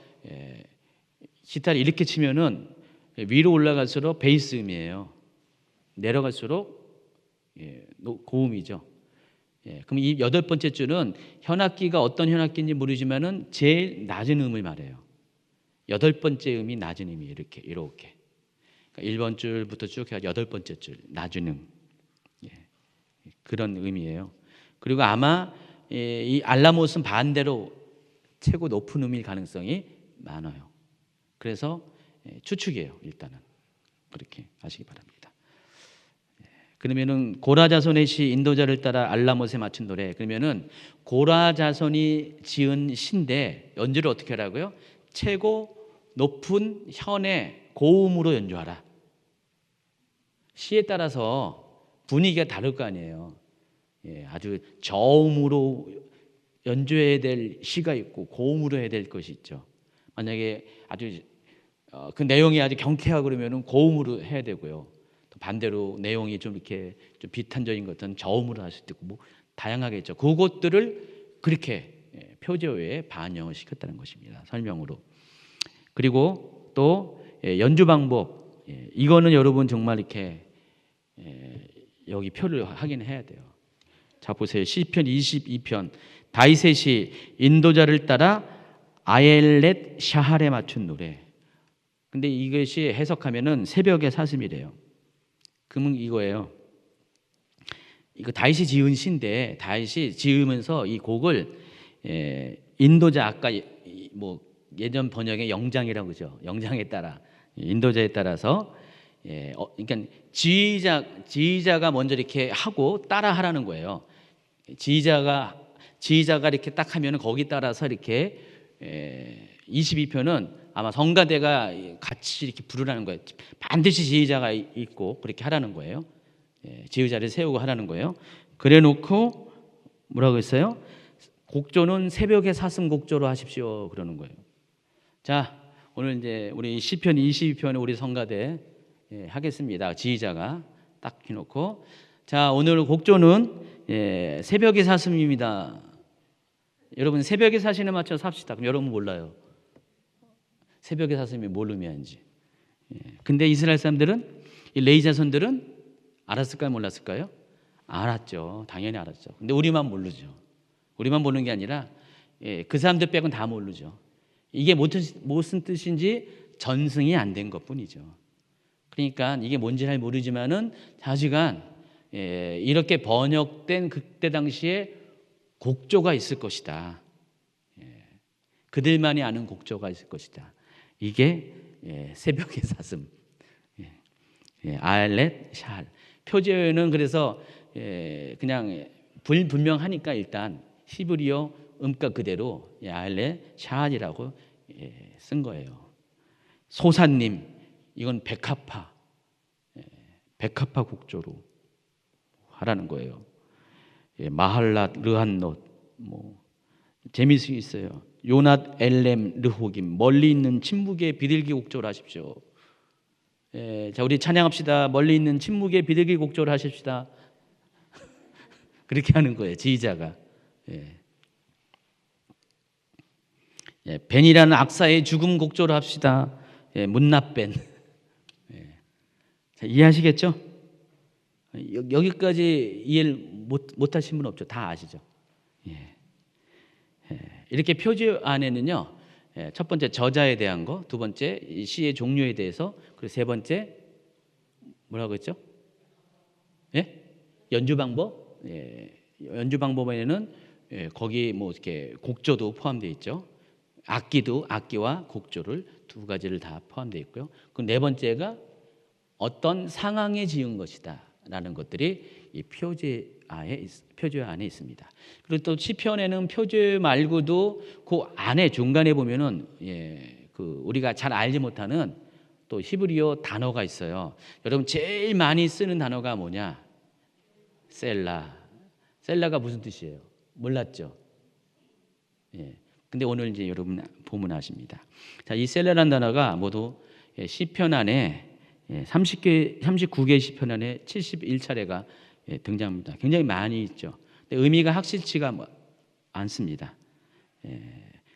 기타를 이렇게 치면은 위로 올라갈수록 베이스 음이에요. 내려갈수록 고음이죠. 그럼 이 8번째 줄은 현악기가 어떤 현악기인지 모르지만은 제일 낮은 음을 말해요. 8번째 음이 낮은 음이 이렇게. 그러니까 1번 줄부터 쭉 해서 8번째 줄 낮은 음. 그런 의미예요. 그리고 아마 이 알라못은 반대로 최고 높은 음일 가능성이 많아요. 그래서 추측이에요. 일단은 그렇게 아시기 바랍니다. 그러면은 고라 자손의 시 인도자를 따라 알라못에 맞춘 노래. 그러면은 고라 자손이 지은 시인데 연주를 어떻게 하라고요? 최고 높은 현의 고음으로 연주하라. 시에 따라서 분위기가 다를 거 아니에요. 아주 저음으로 연주해야 될 시가 있고 고음으로 해야 될 것이 있죠. 만약에 아주 그 내용이 아주 경쾌하고 그러면은 고음으로 해야 되고요. 또 반대로 내용이 좀 이렇게 좀 비탄적인 것은 저음으로 할 수도 있고, 뭐 다양하게 있죠. 그것들을 그렇게 표제어에 반영을 시켰다는 것입니다. 설명으로. 그리고 또 연주 방법, 이거는 여러분 정말 이렇게 여기 표를 확인해야 돼요. 자, 보세요. 시편 22편 다윗의 시 인도자를 따라 아엘렛 샤할에 맞춘 노래. 근데 이것이 해석하면은 새벽의 사슴이래요. 그러면 이거예요. 이거 다윗이 지은 시인데 다윗이 지으면서 이 곡을 인도자, 아까 뭐 예전 번역의 영장이라고 그러죠. 영장에 따라, 인도자에 따라서 그러니까 지휘자가 먼저 이렇게 하고 따라 하라는 거예요. 지휘자가 이렇게 딱 하면은 거기 따라서 이렇게 22편은 아마 성가대가 같이 이렇게 부르라는 거예요. 반드시 지휘자가 있고 그렇게 하라는 거예요. 지휘자를 세우고 하라는 거예요. 그래 놓고 뭐라고 했어요? 곡조는 새벽의 사슴 곡조로 하십시오. 그러는 거예요. 자, 오늘 이제 우리 시편 22편에 우리 성가대 하겠습니다. 지휘자가 딱 해놓고, 자, 오늘 곡조는 새벽의 사슴입니다. 여러분 새벽의 사신에 맞춰서 삽시다. 그럼 여러분 몰라요. 새벽의 사슴이 뭘 의미하는지. 근데 이스라엘 사람들은, 이 레위 자손들은 알았을까요? 몰랐을까요? 알았죠. 당연히 알았죠. 근데 우리만 모르죠. 우리만 모르는 게 아니라 그 사람들 빼고는 다 모르죠. 이게 무슨 뜻인지 전승이 안 된 것뿐이죠. 그러니까 이게 뭔지 잘 모르지만은 사실은 이렇게 번역된 그때 당시에 곡조가 있을 것이다. 그들만이 아는 곡조가 있을 것이다. 이게 새벽의 사슴, 아엘렛 샬. 표제어는 그래서 그냥 불분명하니까 일단 히브리어 음가 그대로 아엘렛 샬이라고 쓴 거예요. 소사님, 이건 백합화 곡조로 하라는 거예요. 마할랏, 르한롯, 뭐 재미있어요. 요낫 엘렘 르호김, 멀리 있는 침묵의 비둘기 곡조를 하십시오. 자, 우리 찬양합시다. 멀리 있는 침묵의 비둘기 곡조를 하십시다. 그렇게 하는 거예요, 지휘자가. 벤이라는 악사의 죽음 곡조를 합시다. 문나벤. 자, 이해하시겠죠? 여기까지 이해를 못하신 분 없죠? 다 아시죠? 이렇게 표제 안에는요, 첫 번째 저자에 대한 거, 두 번째 시의 종류에 대해서, 그리고 세 번째 뭐라고 했죠? 연주 방법. 연주 방법에는 거기 뭐 이렇게 곡조도 포함되어 있죠. 악기와 곡조를 두 가지를 다 포함되어 있고요. 그 네 번째가 어떤 상황에 지은 것이다라는 것들이 이 표제 안에 있습니다. 그리고 또 시편에는 표제 말고도 그 안에 중간에 보면은 그 우리가 잘 알지 못하는 또 히브리어 단어가 있어요. 여러분 제일 많이 쓰는 단어가 뭐냐? 셀라가 무슨 뜻이에요? 몰랐죠? 근데 오늘 이제 여러분 보면 아십니다. 자, 이 셀라라는 단어가 모두 시편 안에 39개 시편 안에 71차례가 등장합니다. 굉장히 많이 있죠. 근데 의미가 확실치가 않습니다.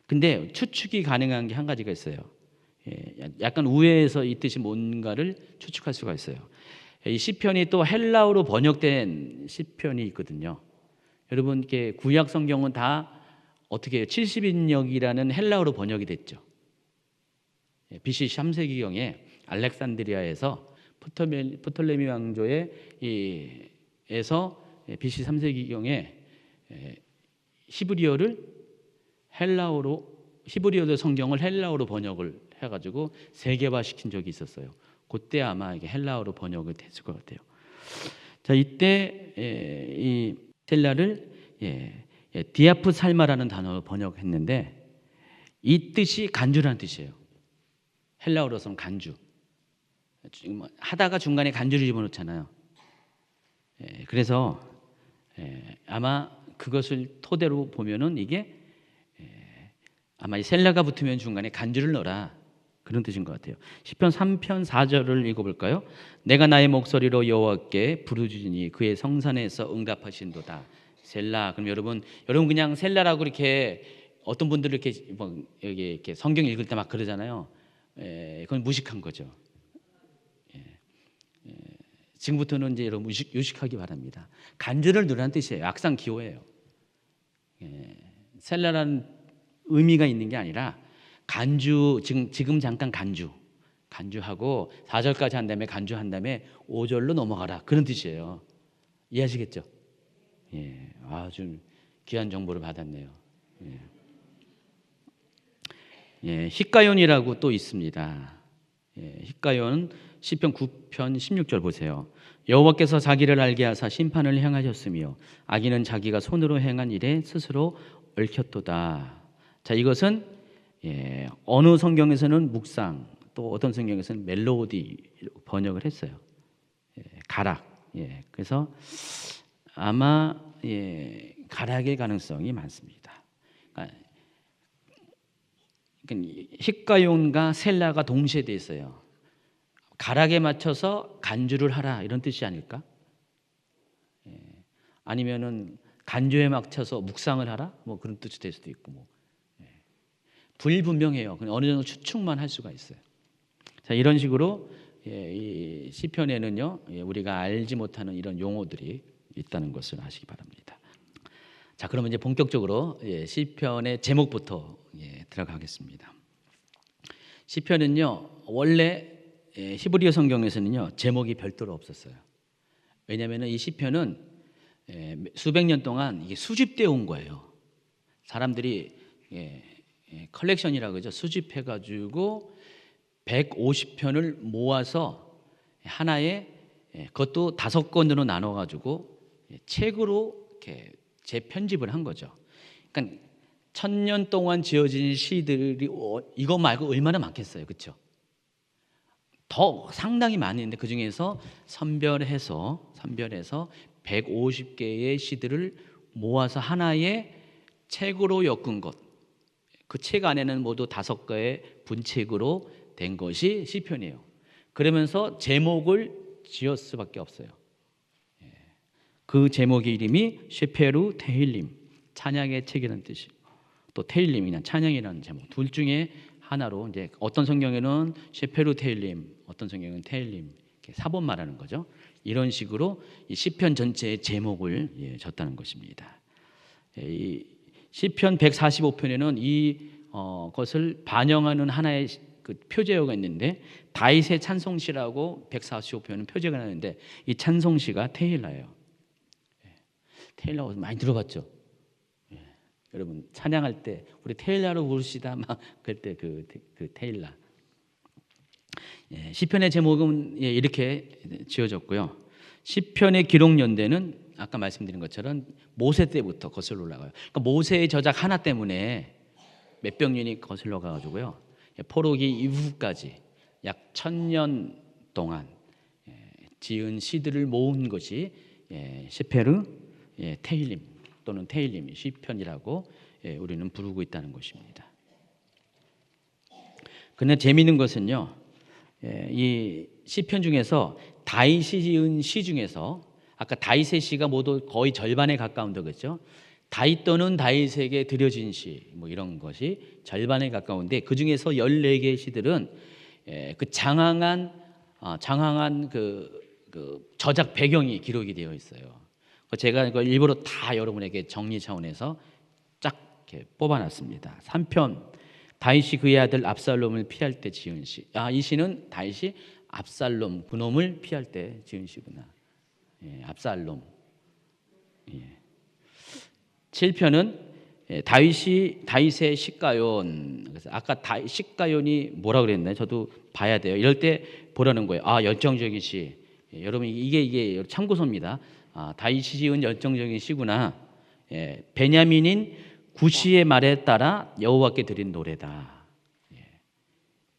근데 추측이 가능한 게 한 가지가 있어요. 약간 우회해서 이 뜻이 뭔가를 추측할 수가 있어요. 이 시편이 또 헬라어로 번역된 시편이 있거든요. 여러분 이렇게 구약 성경은 다 어떻게 해요? 70인역이라는 헬라어로 번역이 됐죠. BC 3세기경에 알렉산드리아에서 프톨레미 왕조의 에서 BC 3세기경에 히브리어도 성경을 헬라어로 번역을 해가지고 세계화시킨 적이 있었어요. 그때 아마 이게 헬라어로 번역이 됐을 것 같아요. 자, 이때 이 셀라를 디아프 살마라는 단어로 번역했는데 이 뜻이 간주라는 뜻이에요. 헬라어로서는 간주. 지금 하다가 중간에 간주를 집어넣잖아요. 그래서 아마 그것을 토대로 보면은 이게 아마 이 셀라가 붙으면 중간에 간주를 넣어라, 그런 뜻인 것 같아요. 시편 3편 4절을 읽어볼까요? 내가 나의 목소리로 여호와께 부르짖으니 그의 성산에서 응답하신도다. 셀라. 그럼 여러분 그냥 셀라라고 이렇게 어떤 분들은 이렇게 여기 이렇게 성경 읽을 때 막 그러잖아요. 그건 무식한 거죠. 지금부터는 이제 여러분 유식하기 바랍니다. 간주를 누르는 뜻이에요. 악상 기호예요. 셀라라는 의미가 있는 게 아니라 간주, 지금 잠깐 간주하고 4절까지 한 다음에 간주한 다음에 5절로 넘어가라, 그런 뜻이에요. 이해하시겠죠? 아주 귀한 정보를 받았네요. 히가연이라고 또 있습니다. 히가연 시편 9편 16절 보세요. 여호와께서 자기를 알게 하사 심판을 행하셨으며 악인은 자기가 손으로 행한 일에 스스로 얽혔도다. 자, 이것은 어느 성경에서는 묵상, 또 어떤 성경에서는 멜로디 번역을 했어요. 가락. 그래서 아마 가락의 가능성이 많습니다. 그러니까 히가용과 셀라가 동시에 돼 있어요. 가락에 맞춰서 간주를 하라, 이런 뜻이 아닐까? 아니면은 간주에 맞춰서 묵상을 하라, 뭐 그런 뜻이 될 수도 있고, 불분명해요. 그냥 어느 정도 추측만 할 수가 있어요. 자, 이런 식으로 이 시편에는요, 우리가 알지 못하는 이런 용어들이 있다는 것을 아시기 바랍니다. 자, 그러면 이제 본격적으로 시편의 제목부터 들어가겠습니다. 시편은요, 원래 히브리어 성경에서는요 제목이 별도로 없었어요. 왜냐하면 이 시편은 수백 년 동안 이게 수집되어 온 거예요. 사람들이 컬렉션이라고 그러죠. 수집해가지고 150편을 모아서 하나의, 그것도 5권으로 나눠가지고 책으로 이렇게 재편집을 한 거죠. 그러니까 1000년 동안 지어진 시들이 이거 말고 얼마나 많겠어요, 그렇죠? 더 상당히 많이 있는데 그 중에서 선별해서 150개의 시들을 모아서 하나의 책으로 엮은 것, 그 책 안에는 모두 5개의 분책으로 된 것이 시편이에요. 그러면서 제목을 지을 수밖에 없어요. 그 제목의 이름이 셰페루 테힐림, 찬양의 책이라는 뜻이고, 또 테힐림이나 찬양이라는 제목, 둘 중에 하나로 이제 어떤 성경에는 셰페루 테힐림, 어떤 성경에는 테힐림, 이렇게 사본 말하는 거죠. 이런 식으로 이 시편 전체의 제목을 졌다는 것입니다. 이 시편 145편에는 이 것을 반영하는 하나의 그 표제어가 있는데, 다윗의 찬송시라고 145편은 표제가 나는데, 이 찬송시가 테힐라예요. 테일라 많이 들어봤죠? 여러분 찬양할 때 우리 테일라로 부르시다 막 그때 그 테일라. 시편의 제목은 이렇게 지어졌고요. 시편의 기록 연대는 아까 말씀드린 것처럼 모세 때부터 거슬러 올라가요. 그러니까 모세의 저작 하나 때문에 몇백 년이 거슬러 가가지고요. 포로기 이후까지 약 1000년 동안 지은 시들을 모은 것이 시페르 테힐림 또는 테힐림 시편이라고 우리는 부르고 있다는 것입니다. 그런데 재미있는 것은요, 이 시편 중에서 다윗이 지은 시 중에서 아까 다윗의 시가 모두 거의 절반에 가까운데 그렇죠? 다윗 또는 다윗에게 드려진 시 뭐 이런 것이 절반에 가까운데 그 중에서 14개의 시들은 그 장황한 그 저작 배경이 기록이 되어 있어요. 제가 이걸 일부러 다 여러분에게 정리 차원에서 쫙 이렇게 뽑아놨습니다. 3편 다윗이 그의 아들 압살롬을 피할 때 지은 시. 이 시는 다윗이 압살롬 그놈을 피할 때 지은 시구나. 압살롬. 7편은 다윗의 시가연. 그래서 아까 시가연이 뭐라 그랬나요? 저도 봐야 돼요. 이럴 때 보라는 거예요. 열정적인 시. 여러분 이게 참고서입니다. 다윗이 지은 열정적인 시구나. 베냐민인 구시의 말에 따라 여호와께 드린 노래다.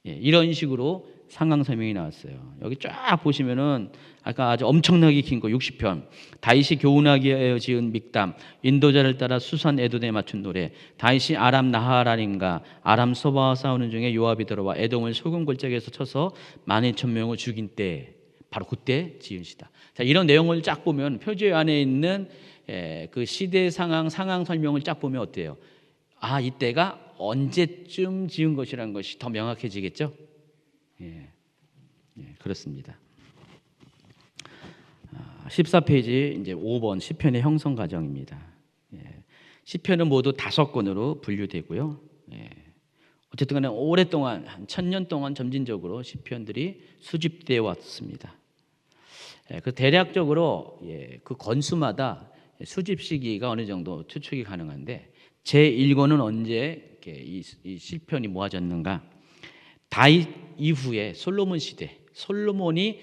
이런 식으로 상황 설명이 나왔어요. 여기 쫙 보시면은 아까 아주 엄청나게 긴 거 60편, 다윗이 교훈하기 위하여 지은 믹담, 인도자를 따라 수산 에돔에 맞춘 노래, 다윗이 아람 나하라림과 아람 소바와 싸우는 중에 요압이 들어와 에돔을 소금 골짜기에서 쳐서 12,000명을 죽인 때, 바로 그때 지은 시다. 자, 이런 내용을 쫙 보면 표제 안에 있는 그 시대 상황 설명을 쫙 보면 어때요? 이때가 언제쯤 지은 것이라는 것이 더 명확해지겠죠? 그렇습니다. 14페이지 이제 5번 시편의 형성 과정입니다. 시편은 모두 5권으로 분류되고요. 어쨌든 간에 오랫동안 한 1000년 동안 점진적으로 시편들이 수집되어 왔습니다. 그 대략적으로 그 권수마다 수집 시기가 어느 정도 추측이 가능한데, 제1권은 언제 이 시편이 모아졌는가? 다윗 이후에 솔로몬 시대, 솔로몬이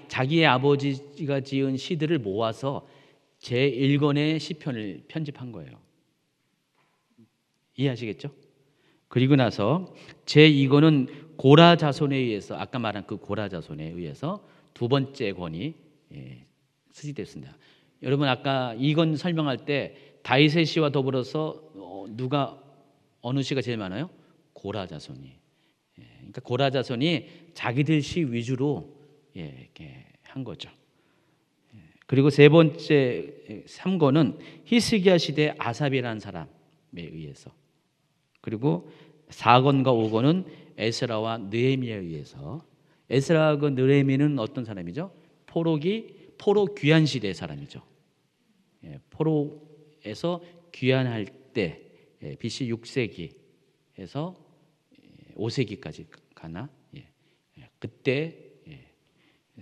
자기의 아버지가 지은 시들을 모아서 제1권의 시편을 편집한 거예요. 이해하시겠죠? 그리고 나서 제2권은 고라 자손에 의해서, 아까 말한 그 고라 자손에 의해서 두 번째 권이 수집됐습니다. 여러분 아까 이권 설명할 때 다윗의 시와 더불어서 어느 시가 제일 많아요? 고라 자손이. 그러니까 고라 자손이 자기들 시 위주로 이렇게 한 거죠. 그리고 세 번째 3권은 히스기야 시대 아삽이라는 사람에 의해서, 그리고 4권과 5권은 에스라와 느헤미야에 의해서. 에스라하고 느헤미야는 어떤 사람이죠? 포로 귀환 시대의 사람이죠. 포로에서 귀환할 때 BC 6세기에서 5세기까지 가나? 그때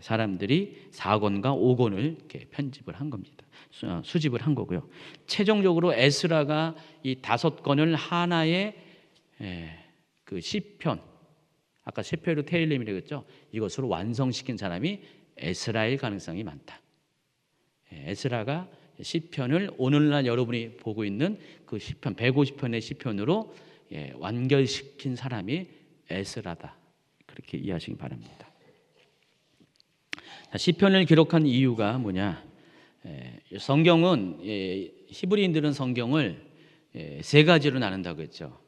사람들이 4권과 5권을 이렇게 편집을 한 겁니다. 수집을 한 거고요. 최종적으로 에스라가 이 5권을 하나의 그 시편, 아까 셰페르 테일림이라고 했죠. 이것으로 완성시킨 사람이 에스라일 가능성이 많다. 에스라가 시편을 오늘날 여러분이 보고 있는 그 시편 150편의 시편으로 완결시킨 사람이 에스라다. 그렇게 이해하시기 바랍니다. 시편을 기록한 이유가 뭐냐? 성경은 히브리인들은 성경을 세 가지로 나눈다고 했죠.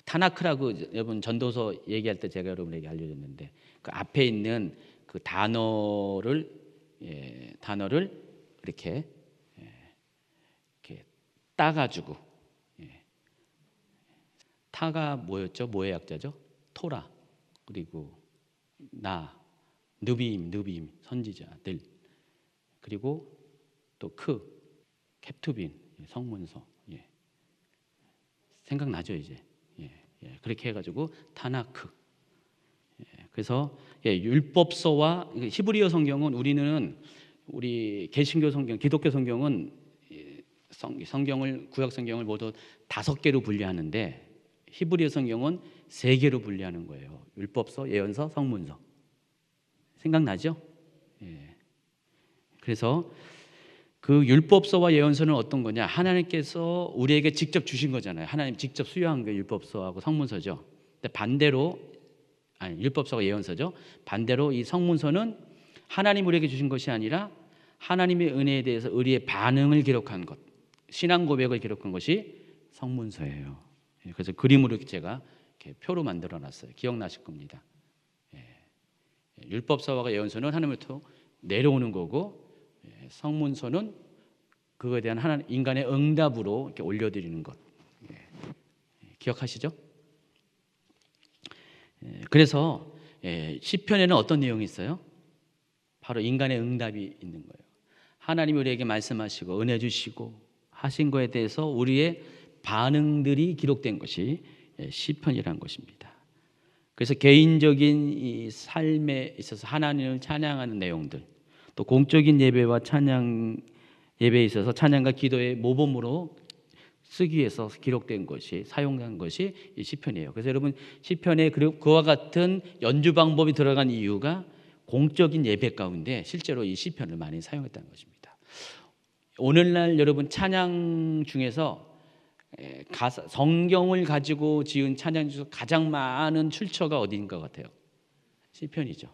타나크라고 여러분 전도서 얘기할 때 제가 여러분에게 알려줬는데 그 앞에 있는 그 단어를 이렇게 따가지고 타가 뭐였죠? 뭐의 약자죠? 토라. 그리고 느비임 선지자들. 그리고 또 캡투빈 성문서. 생각나죠 이제. 그렇게 해가지고 타나크. 그래서 율법서와 히브리어 성경은 우리 개신교 성경, 기독교 성경은 성경을 구약 성경을 모두 5개로 분류하는데 히브리어 성경은 3개로 분류하는 거예요. 율법서, 예언서, 성문서. 생각나죠? 그래서 그 율법서와 예언서는 어떤 거냐? 하나님께서 우리에게 직접 주신 거잖아요. 하나님 직접 수여한 게 율법서하고 성문서죠. 근데 반대로 율법서가 예언서죠. 반대로 이 성문서는 하나님 우리에게 주신 것이 아니라 하나님의 은혜에 대해서 우리의 반응을 기록한 것, 신앙 고백을 기록한 것이 성문서예요. 그래서 그림으로 제가 이렇게 표로 만들어놨어요. 기억나실 겁니다. 율법서와 예언서는 하나님으로부터 내려오는 거고, 성문서는 그거에 대한 인간의 응답으로 이렇게 올려드리는 것. 기억하시죠? 그래서 시편에는 어떤 내용이 있어요? 바로 인간의 응답이 있는 거예요. 하나님이 우리에게 말씀하시고 은혜 주시고 하신 거에 대해서 우리의 반응들이 기록된 것이 시편이라는 것입니다. 그래서 개인적인 이 삶에 있어서 하나님을 찬양하는 내용들, 또 공적인 예배와 찬양 예배에 있어서 찬양과 기도의 모범으로 쓰기 위해서 기록된 것이 사용한 것이 이 시편이에요. 그래서 여러분 시편에 그와 같은 연주 방법이 들어간 이유가 공적인 예배 가운데 실제로 이 시편을 많이 사용했다는 것입니다. 오늘날 여러분 찬양 중에서 성경을 가지고 지은 찬양 중에서 가장 많은 출처가 어디인 것 같아요? 시편이죠.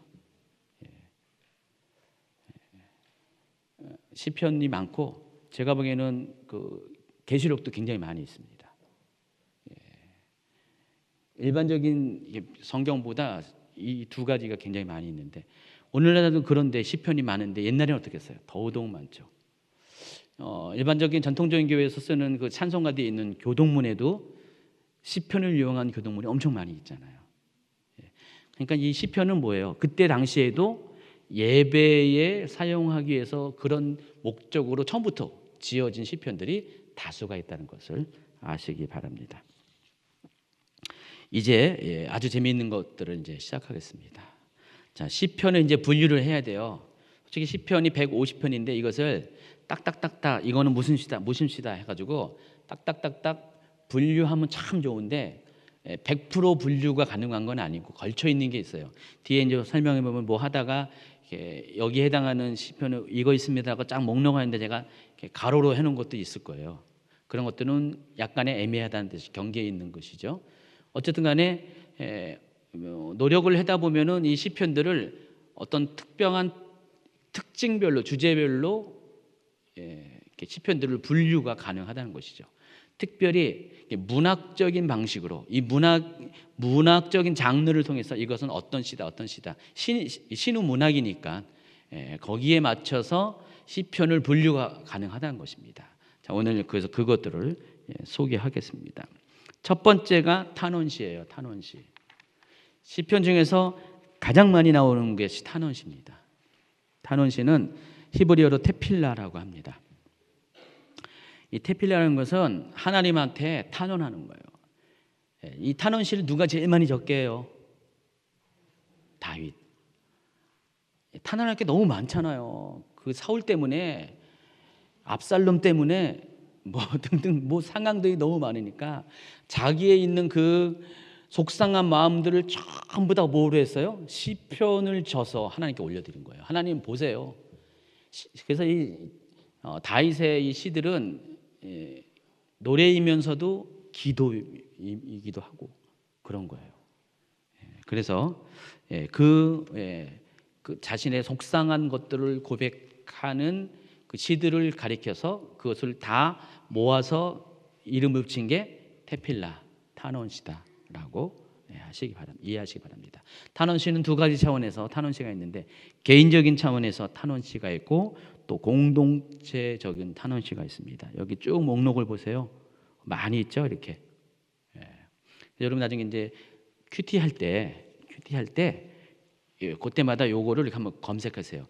시편이 많고 제가 보기에는 그 계시록도 굉장히 많이 있습니다. 일반적인 성경보다 이 2가지가 굉장히 많이 있는데 오늘날도 그런데 시편이 많은데 옛날에는 어떻게 했어요? 더더욱 많죠. 일반적인 전통적인 교회에서 쓰는 그 찬송가들이 있는 교동문에도 시편을 이용한 교동문이 엄청 많이 있잖아요. 그러니까 이 시편은 뭐예요? 그때 당시에도 예배에 사용하기 위해서 그런 목적으로 처음부터 지어진 시편들이 다수가 있다는 것을 아시기 바랍니다. 이제 아주 재미있는 것들을 이제 시작하겠습니다. 자, 시편을 이제 분류를 해야 돼요. 솔직히 시편이 150편인데 이것을 딱딱딱딱 이거는 무슨 시다 해가지고 딱딱딱딱 분류하면 참 좋은데 100% 분류가 가능한 건 아니고 걸쳐 있는 게 있어요. 뒤에 이제 설명해 보면 뭐 하다가 여기에 해당하는 시편은 이거 있습니다 하고 쫙 목록하는데 제가 가로로 해놓은 것도 있을 거예요. 그런 것들은 약간의 애매하다는 뜻이 경계에 있는 것이죠. 어쨌든 간에 노력을 하다 보면은 이 시편들을 어떤 특별한 특징별로 주제별로 시편들을 분류가 가능하다는 것이죠. 특별히 문학적인 방식으로 이 문학적인 장르를 통해서 이것은 어떤 시다 신우 문학이니까 거기에 맞춰서 시편을 분류가 가능하다는 것입니다. 자, 오늘 그래서 그것들을 소개하겠습니다. 첫 번째가 탄원시예요. 탄원시. 시편 중에서 가장 많이 나오는 것이 탄원시입니다. 탄원시는 히브리어로 테필라라고 합니다. 이 테필라라는 것은 하나님한테 탄원하는 거예요. 이 탄원시를 누가 제일 많이 적게 해요? 다윗. 탄원할 게 너무 많잖아요. 그 사울 때문에, 압살롬 때문에 뭐 등등 뭐 상황들이 너무 많으니까 자기에 있는 그 속상한 마음들을 전부 다 뭐로 했어요? 시편을 져서 하나님께 올려드린 거예요. 하나님 보세요. 그래서 이 다윗의 이 시들은 노래이면서도 기도이기도 하고 그런 거예요. 그래서 그 자신의 속상한 것들을 고백하는 그 시들을 가리켜서 그것을 다 모아서 이름을 붙인 게 테필라, 탄원시다 하시기 바랍니다. 이해하시기 바랍니다. 탄원시는 두 가지 차원에서 탄원시가 있는데 개인적인 차원에서 탄원시가 있고 또 공동체적인 탄원시가 있습니다. 여기 쭉 목록을 보세요. 많이 있죠, 이렇게. 여러분 나중에 이제 큐티 할 때 그때마다 요거를 이렇게 한번 검색하세요.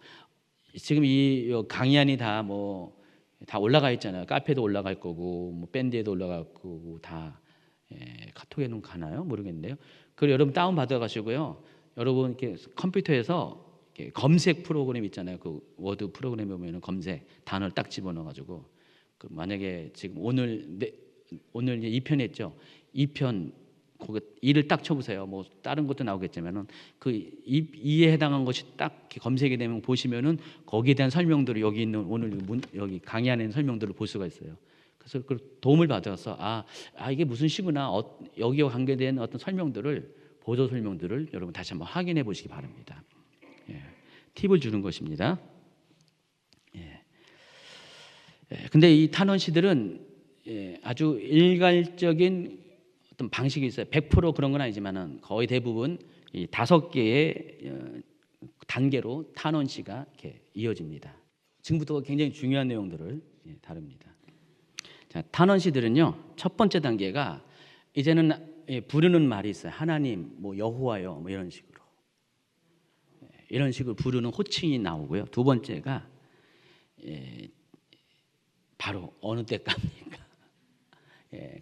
지금 이 강의안이 다 올라가 있잖아요. 카페도 올라갈 거고 뭐 밴드에도 올라갈 거고 다 카톡에는 가나요? 모르겠는데요. 그걸 여러분 다운 받아 가시고요. 여러분 이렇게 컴퓨터에서 이렇게 검색 프로그램 있잖아요. 그 워드 프로그램에 보면은 검색 단어를 딱 집어넣어 가지고 그 만약에 지금 오늘 이제 2편 했죠. 2편 거기 이를 딱 쳐보세요. 뭐 다른 것도 나오겠지만은 그 이에 해당한 것이 딱 이렇게 검색이 되면 보시면은 거기에 대한 설명들을 여기 있는 오늘 여기 강의 안에 있는 설명들을 볼 수가 있어요. 그래서 그 도움을 받아서 이게 무슨 시구나 여기와 관계된 어떤 설명들을 보조 설명들을 여러분 다시 한번 확인해 보시기 바랍니다. 팁을 주는 것입니다. 근데 이 탄원시들은 아주 일괄적인 어떤 방식이 있어요. 100% 그런 건 아니지만은 거의 대부분 이 5개의 단계로 탄원시가 이렇게 이어집니다. 지금부터 굉장히 중요한 내용들을 다룹니다. 자, 탄원시들은요. 첫 번째 단계가 이제는 부르는 말이 있어요. 하나님, 뭐 여호와여, 뭐 이런 식으로 부르는 호칭이 나오고요. 두 번째가 바로 어느 때까입니까?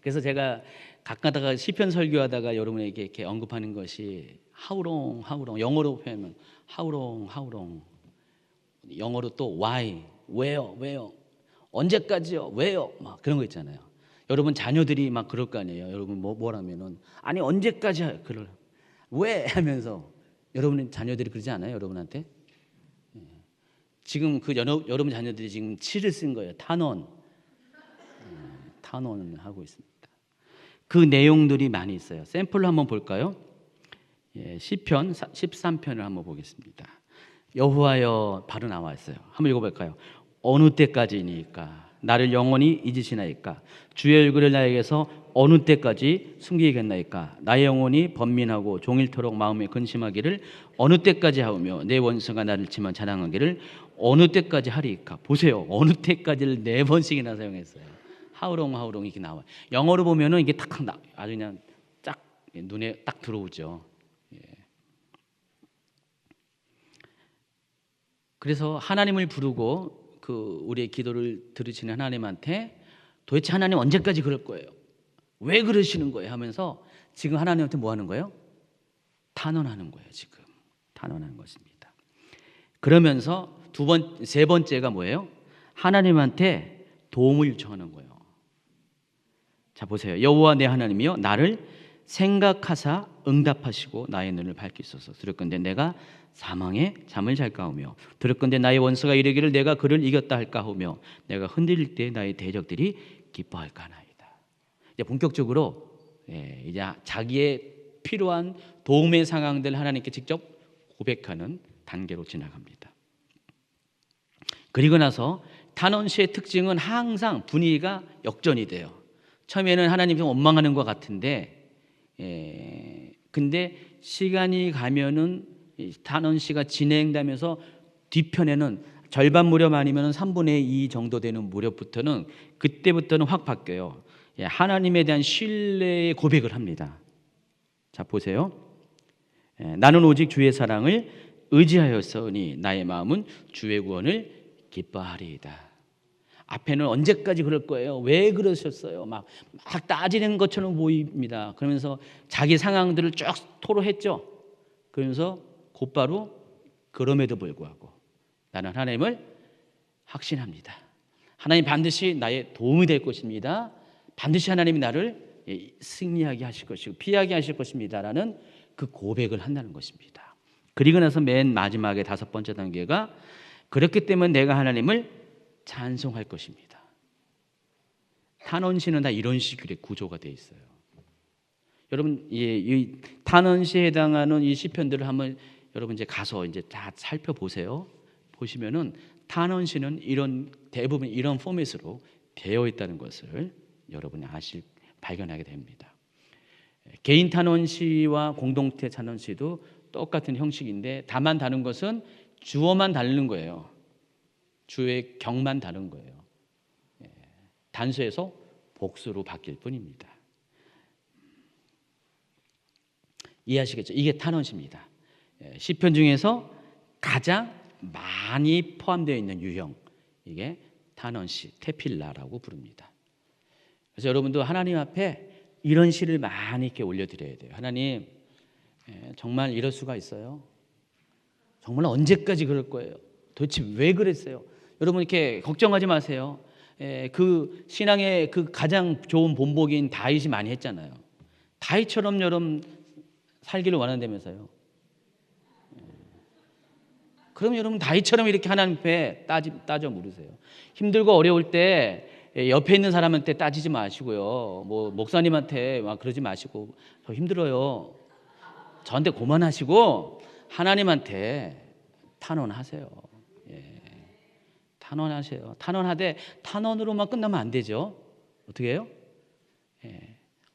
그래서 제가 가끔가다가 시편 설교하다가 여러분에게 이렇게 언급하는 것이 하우롱 영어로 표현하면 하우롱 영어로 또 why 왜요 언제까지요 왜요 막 그런 거 있잖아요. 여러분 자녀들이 막 그럴 거 아니에요. 여러분 뭐라면은 아니 언제까지 그럴 왜 하면서 여러분 자녀들이 그러지 않아요? 여러분한테 지금 그 여러분 자녀들이 지금 치를 쓴 거예요. 탄원을 하고 있습니다. 그 내용들이 많이 있어요. 샘플로 한번 볼까요? 시편 13편을 한번 보겠습니다. 여호와여 바로 나와 있어요. 한번 읽어볼까요? 어느 때까지니까 나를 영원히 잊으시나이까 주의 얼굴을 나에게서 어느 때까지 숨기겠나이까 나의 영혼이 번민하고 종일토록 마음에 근심하기를 어느 때까지 하오며 내 원수가 나를 치면 자랑하기를 어느 때까지 하리이까. 보세요. 어느 때까지를 4번씩이나 사용했어요. 하우롱 이렇게 나와요. 영어로 보면은 이게 아주 그냥 딱 눈에 딱 들어오죠. 그래서 하나님을 부르고 그 우리의 기도를 들으시는 하나님한테 도대체 하나님 언제까지 그럴 거예요? 왜 그러시는 거예요? 하면서 지금 하나님한테 뭐 하는 거예요? 탄원하는 거예요. 지금 탄원하는 것입니다. 그러면서 세 번째가 뭐예요? 하나님한테 도움을 요청하는 거예요. 자 보세요. 여호와 내 하나님이여 나를 생각하사 응답하시고 나의 눈을 밝히소서. 두렵건대 내가 사망에 잠을 잘까 하며 두렵건대 나의 원수가 이르기를 내가 그를 이겼다 할까 하며 내가 흔들릴 때 나의 대적들이 기뻐할까 하나이다. 이제 본격적으로 이제 자기의 필요한 도움의 상황들 하나님께 직접 고백하는 단계로 지나갑니다. 그리고 나서 탄원시의 특징은 항상 분위기가 역전이 돼요. 처음에는 하나님 좀 원망하는 것 같은데, 근데 시간이 가면은 탄원시가 진행되면서 뒤편에는 절반 무렵 아니면 3분의 2 정도 되는 무렵부터는 그때부터는 확 바뀌어요. 하나님에 대한 신뢰의 고백을 합니다. 자 보세요. 나는 오직 주의 사랑을 의지하였으니 나의 마음은 주의 구원을 기뻐하리이다. 앞에는 언제까지 그럴 거예요? 왜 그러셨어요? 막 따지는 것처럼 보입니다. 그러면서 자기 상황들을 쭉 토로했죠. 그러면서 곧바로 그럼에도 불구하고 나는 하나님을 확신합니다. 하나님 반드시 나의 도움이 될 것입니다. 반드시 하나님이 나를 승리하게 하실 것이고 피하게 하실 것입니다라는 그 고백을 한다는 것입니다. 그리고 나서 맨 마지막에 5번째 단계가 그렇기 때문에 내가 하나님을 찬송할 것입니다. 탄원시는 다 이런 식의 구조가 되어 있어요. 여러분, 이 탄원시에 해당하는 이 시편들을 한번 여러분 이제 가서 이제 다 살펴보세요. 보시면은 탄원시는 대부분 이런 포맷으로 되어 있다는 것을 여러분이 발견하게 됩니다. 개인 탄원시와 공동체 탄원시도 똑같은 형식인데 다만 다른 것은 주어만 다른 거예요. 주의 격만 다른 거예요. 단수에서 복수로 바뀔 뿐입니다. 이해하시겠죠? 이게 탄원시입니다. 시편 중에서 가장 많이 포함되어 있는 유형, 이게 탄원시, 테필라라고 부릅니다. 그래서 여러분도 하나님 앞에 이런 시를 많이 이렇게 올려드려야 돼요. 하나님, 정말 이럴 수가 있어요? 정말 언제까지 그럴 거예요? 도대체 왜 그랬어요? 여러분 이렇게 걱정하지 마세요. 그 신앙의 그 가장 좋은 본보기인 다윗이 많이 했잖아요. 다윗처럼 여러분 살기를 원한다면서요. 그럼 여러분 다윗처럼 이렇게 하나님 앞에 따져 물으세요. 힘들고 어려울 때 옆에 있는 사람한테 따지지 마시고요. 뭐 목사님한테 막 그러지 마시고 저 힘들어요. 저한테 고만하시고 하나님한테 탄원하세요. 탄원하세요. 탄원하되 탄원으로만 끝나면 안 되죠. 어떻게 해요?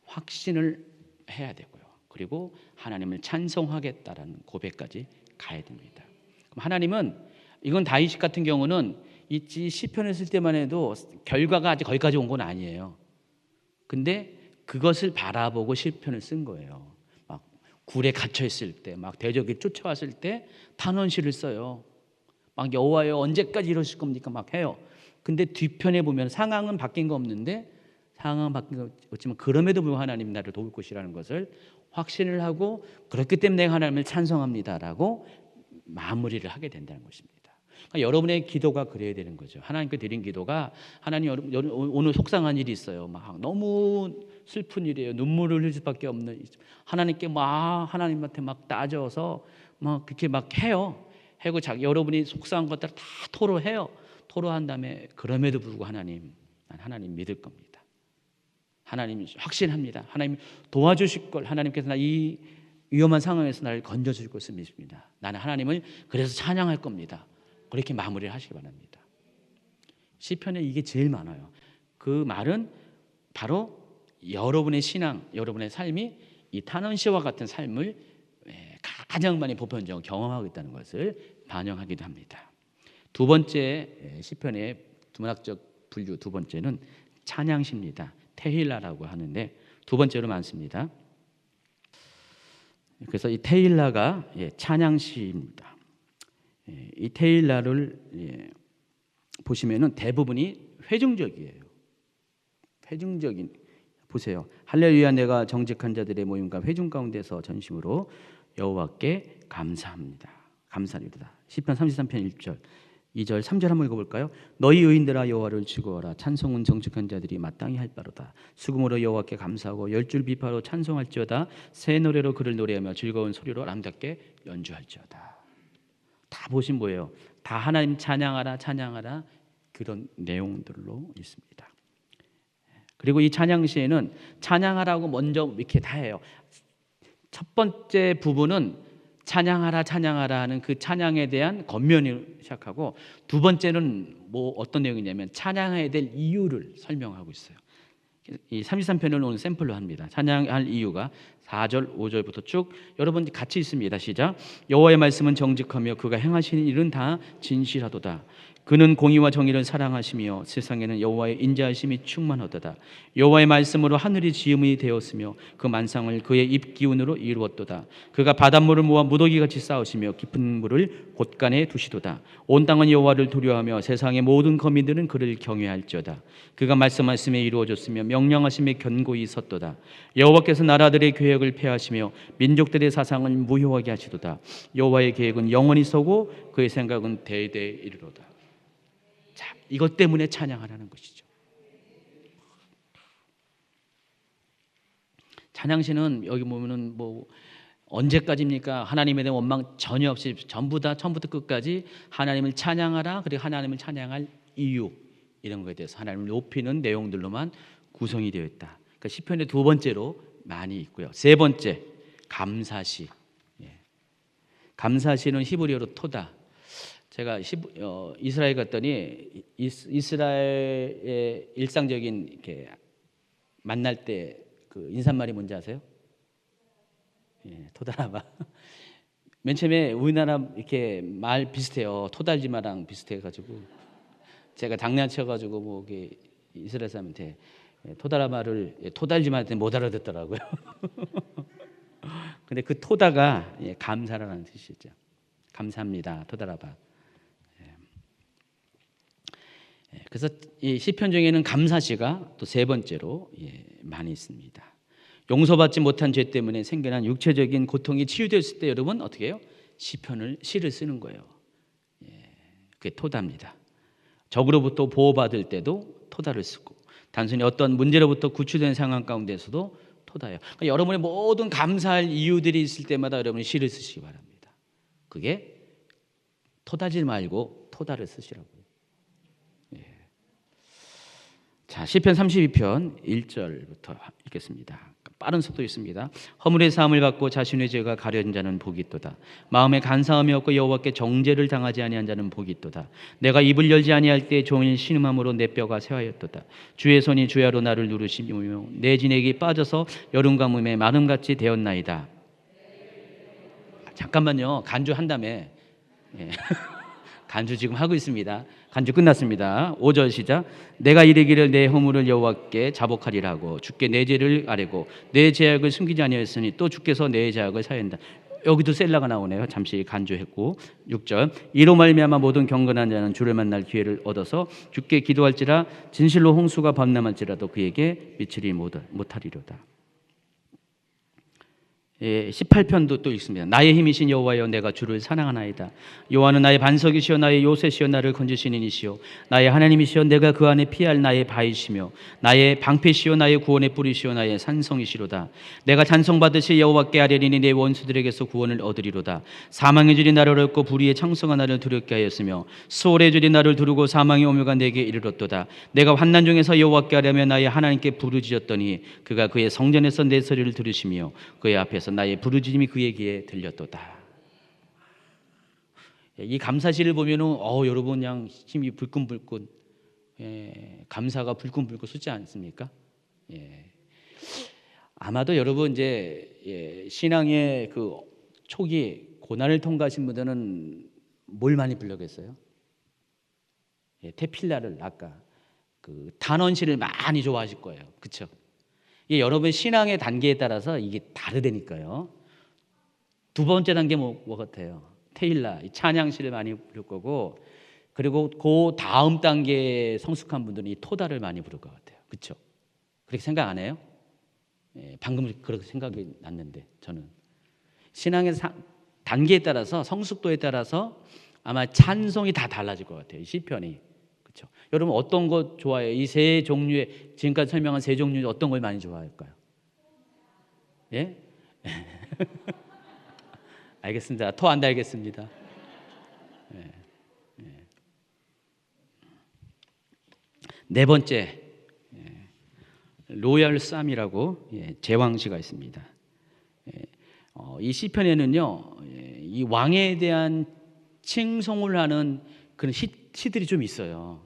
확신을 해야 되고요. 그리고 하나님을 찬송하겠다라는 고백까지 가야 됩니다. 그럼 하나님은 이건 다윗 같은 경우는 이 시편을 쓸 때만 해도 결과가 아직 거기까지 온 건 아니에요. 근데 그것을 바라보고 시편을 쓴 거예요. 막 굴에 갇혀 있을 때, 막 대적이 쫓아왔을 때 탄원시를 써요. 막 여호와여 언제까지 이러실 겁니까? 막 해요. 근데 뒤편에 보면 상황은 바뀐 거 없는데 상황은 바뀐 거 없지만 그럼에도 불구하고 하나님 나를 도울 것이라는 것을 확신을 하고 그렇기 때문에 내가 하나님을 찬송합니다라고 마무리를 하게 된다는 것입니다. 그러니까 여러분의 기도가 그래야 되는 거죠. 하나님께 드린 기도가 하나님 오늘 속상한 일이 있어요. 막 너무 슬픈 일이에요. 눈물을 흘릴 수밖에 없는 하나님께 막 하나님한테 막 따져서 막 그렇게 막 해요. 하고 여러분이 속상한 것들 다 토로해요. 토로한 다음에 그럼에도 불구하고 하나님, 난 하나님 믿을 겁니다. 하나님 확신합니다. 하나님 도와주실 걸. 하나님께서 나 이 위험한 상황에서 나를 건져주실 것을 믿습니다. 나는 하나님을 그래서 찬양할 겁니다. 그렇게 마무리를 하시기 바랍니다. 시편에 이게 제일 많아요. 그 말은 바로 여러분의 신앙, 여러분의 삶이 이 탄원시와 같은 삶을 가장 많이 보편적으로 경험하고 있다는 것을 반영하기도 합니다. 두 번째 시편의 문학적 분류 두 번째는 찬양시입니다. 테힐라라고 하는데 두 번째로 많습니다. 그래서 이 테힐라가 찬양시입니다. 이 테힐라를 보시면은 대부분이 회중적이에요. 회중적인 보세요. 할렐루야 내가 정직한 자들의 모임과 회중 가운데서 전심으로 여호와께 감사합니다. 감사드리다. 시편 33편 1절 2절 3절 한번 읽어볼까요? 너희 의인들아 여호와를 즐거워라. 찬송은 정직한 자들이 마땅히 할 바로다. 수금으로 여호와께 감사하고 열줄 비파로 찬송할지어다. 새 노래로 그를 노래하며 즐거운 소리로 아름답게 연주할지어다. 다 보신 뭐예요? 다 하나님 찬양하라 찬양하라 그런 내용들로 있습니다. 그리고 이 찬양시에는 찬양하라고 먼저 이렇게 다 해요. 첫 번째 부분은 찬양하라 찬양하라 하는 그 찬양에 대한 권면을 시작하고 두 번째는 뭐 어떤 내용이냐면 찬양해야 될 이유를 설명하고 있어요. 이 33편을 오늘 샘플로 합니다. 찬양할 이유가 4절 5절부터 쭉 여러분 같이 있습니다. 시작. 여호와의 말씀은 정직하며 그가 행하시는 일은 다 진실하도다. 그는 공의와 정의를 사랑하시며 세상에는 여호와의 인자하심이 충만하도다. 여호와의 말씀으로 하늘이 지음이 되었으며 그 만상을 그의 입 기운으로 이루었도다. 그가 바닷물을 모아 무더기같이 쌓으시며 깊은 물을 곳간에 두시도다. 온 땅은 여호와를 두려워하며 세상의 모든 거민들은 그를 경외할지어다. 그가 말씀하심에 이루어졌으며 명령하심에 견고히 섰도다. 여호와께서 나라들의 계획을 폐하시며 민족들의 사상을 무효하게 하시도다. 여호와의 계획은 영원히 서고 그의 생각은 대대에 이르로다. 자, 이것 때문에 찬양하라는 것이죠. 찬양시는 여기 보면은 뭐 언제까지입니까? 하나님에 대한 원망 전혀 없이 전부 다 처음부터 끝까지 하나님을 찬양하라. 그리고 하나님을 찬양할 이유 이런 거에 대해서 하나님을 높이는 내용들로만 구성이 되어 있다. 그러니까 시편의 두 번째로 많이 있고요. 세 번째 감사시. 감사시는 히브리어로 토다. 제가 이스라엘 갔더니 이스라엘의 일상적인 이렇게 만날 때 그 인사말이 뭔지 아세요? 예, 토다라바. 맨 처음에 우리나라 이렇게 말 비슷해요. 토달지마랑 비슷해가지고 제가 장난쳐가지고 뭐 이게 이스라엘 사람한테 토다라바를 토달지마한테 못 알아듣더라고요. 근데 그 토다가 감사라는 뜻이죠. 감사합니다. 토다라바. 그래서 이 시편 중에는 감사시가 또 세 번째로 많이 있습니다. 용서받지 못한 죄 때문에 생겨난 육체적인 고통이 치유됐을 때 여러분 어떻게 해요? 시를 쓰는 거예요. 그게 토다입니다. 적으로부터 보호받을 때도 토다를 쓰고 단순히 어떤 문제로부터 구출된 상황 가운데서도 토다예요. 그러니까 여러분의 모든 감사할 이유들이 있을 때마다 여러분이 시를 쓰시기 바랍니다. 그게 토다지 말고 토다를 쓰시라고요. 자, 시편 32편 1절부터 읽겠습니다. 빠른 속도 있습니다. 허물의 사함을 받고 자신의 죄가 가려진 자는 복이 있도다. 마음에 간사함이 없고 여호와께 정죄를 당하지 아니한 자는 복이 있도다. 내가 입을 열지 아니할 때 종일 신음함으로 내 뼈가 쇠하였도다. 주의 손이 주야로 나를 누르시며 내 진액이 빠져서 여름 가뭄에 마름같이 되었나이다. 잠깐만요. 간주한다며. 간주 지금 하고 있습니다. 간주 끝났습니다. 5절 시작. 내가 이르기를 내 허물을 여호와께 자복하리라 하고 주께 내 죄를 아뢰고 내 죄악을 숨기지 아니하였으니 또 주께서 내 죄악을 사한다. 여기도 셀라가 나오네요. 잠시 간주했고 6절 이로 말미암아 모든 경건한 자는 주를 만날 기회를 얻어서 주께 기도할지라 진실로 홍수가 범람할지라도 그에게 미치리 못하리로다. 18편도 또 있습니다. 나의 힘이신 여호와여 내가 주를 사랑하나이다. 여호와는 나의 반석이시여 나의 요새시여 나를 건지시는 이시여 나의 하나님이시여 내가 그 안에 피할 나의 바위시며 나의 방패시여 나의 구원의 뿌리시여 나의 산성이시로다. 내가 찬송받으시 여호와께 아뢰리니 내 원수들에게서 구원을 얻으리로다. 사망의 줄이 나를 얻고 불의의 창성한 나를 두렵게 하였으며 수월의 줄이 나를 두르고 사망의 오묘가 내게 이르렀도다. 내가 환난 중에서 여호와께 아뢰며 나의 하나님께 부르짖었더니 그가 그의 성전에서 내 소리를 들으시며 그의 앞에서 나의 부르짖음이 그의 귀에 들렸도다. 이 감사시를 보면은 여러분 그냥 힘이 불끈불끈 감사가 불끈불끈 솟지 않습니까? 아마도 여러분 이제 신앙의 그 초기 고난을 통과하신 분들은 뭘 많이 부르겠어요? 테필라를 아까 그 단원시를 많이 좋아하실 거예요. 그렇죠? 이게 여러분 신앙의 단계에 따라서 이게 다르다니까요. 두 번째 단계 뭐 같아요? 테일라, 찬양시를 많이 부를 거고, 그리고 그 다음 단계에 성숙한 분들은 이 토다를 많이 부를 것 같아요. 그렇죠? 그렇게 생각 안 해요? 방금 그렇게 생각이 났는데 저는 신앙의 단계에 따라서 성숙도에 따라서 아마 찬송이 다 달라질 것 같아요. 이 시편이. 그렇죠? 여러분 어떤 거 좋아해요? 이 세 종류의 지금까지 설명한 세 종류 어떤 걸 많이 좋아할까요? 예? 알겠습니다. 토 안 달겠습니다. 네 번째 로얄 쌈이라고 제왕시가 있습니다. 이 시편에는요 이 왕에 대한 칭송을 하는 그런 시들이 좀 있어요.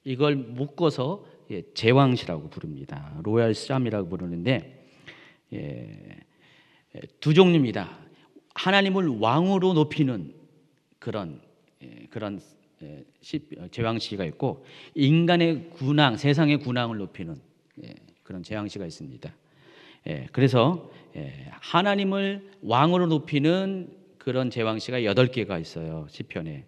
이걸 묶어서 제왕시라고 부릅니다. 로얄 쌈이라고 부르는데 두 종류입니다. 하나님을 왕으로 높이는 그런 제왕시가 있고 인간의 군왕, 세상의 군왕을 높이는 그런 제왕시가 있습니다. 그래서 하나님을 왕으로 높이는 그런 제왕시가 8개가 있어요. 시편에.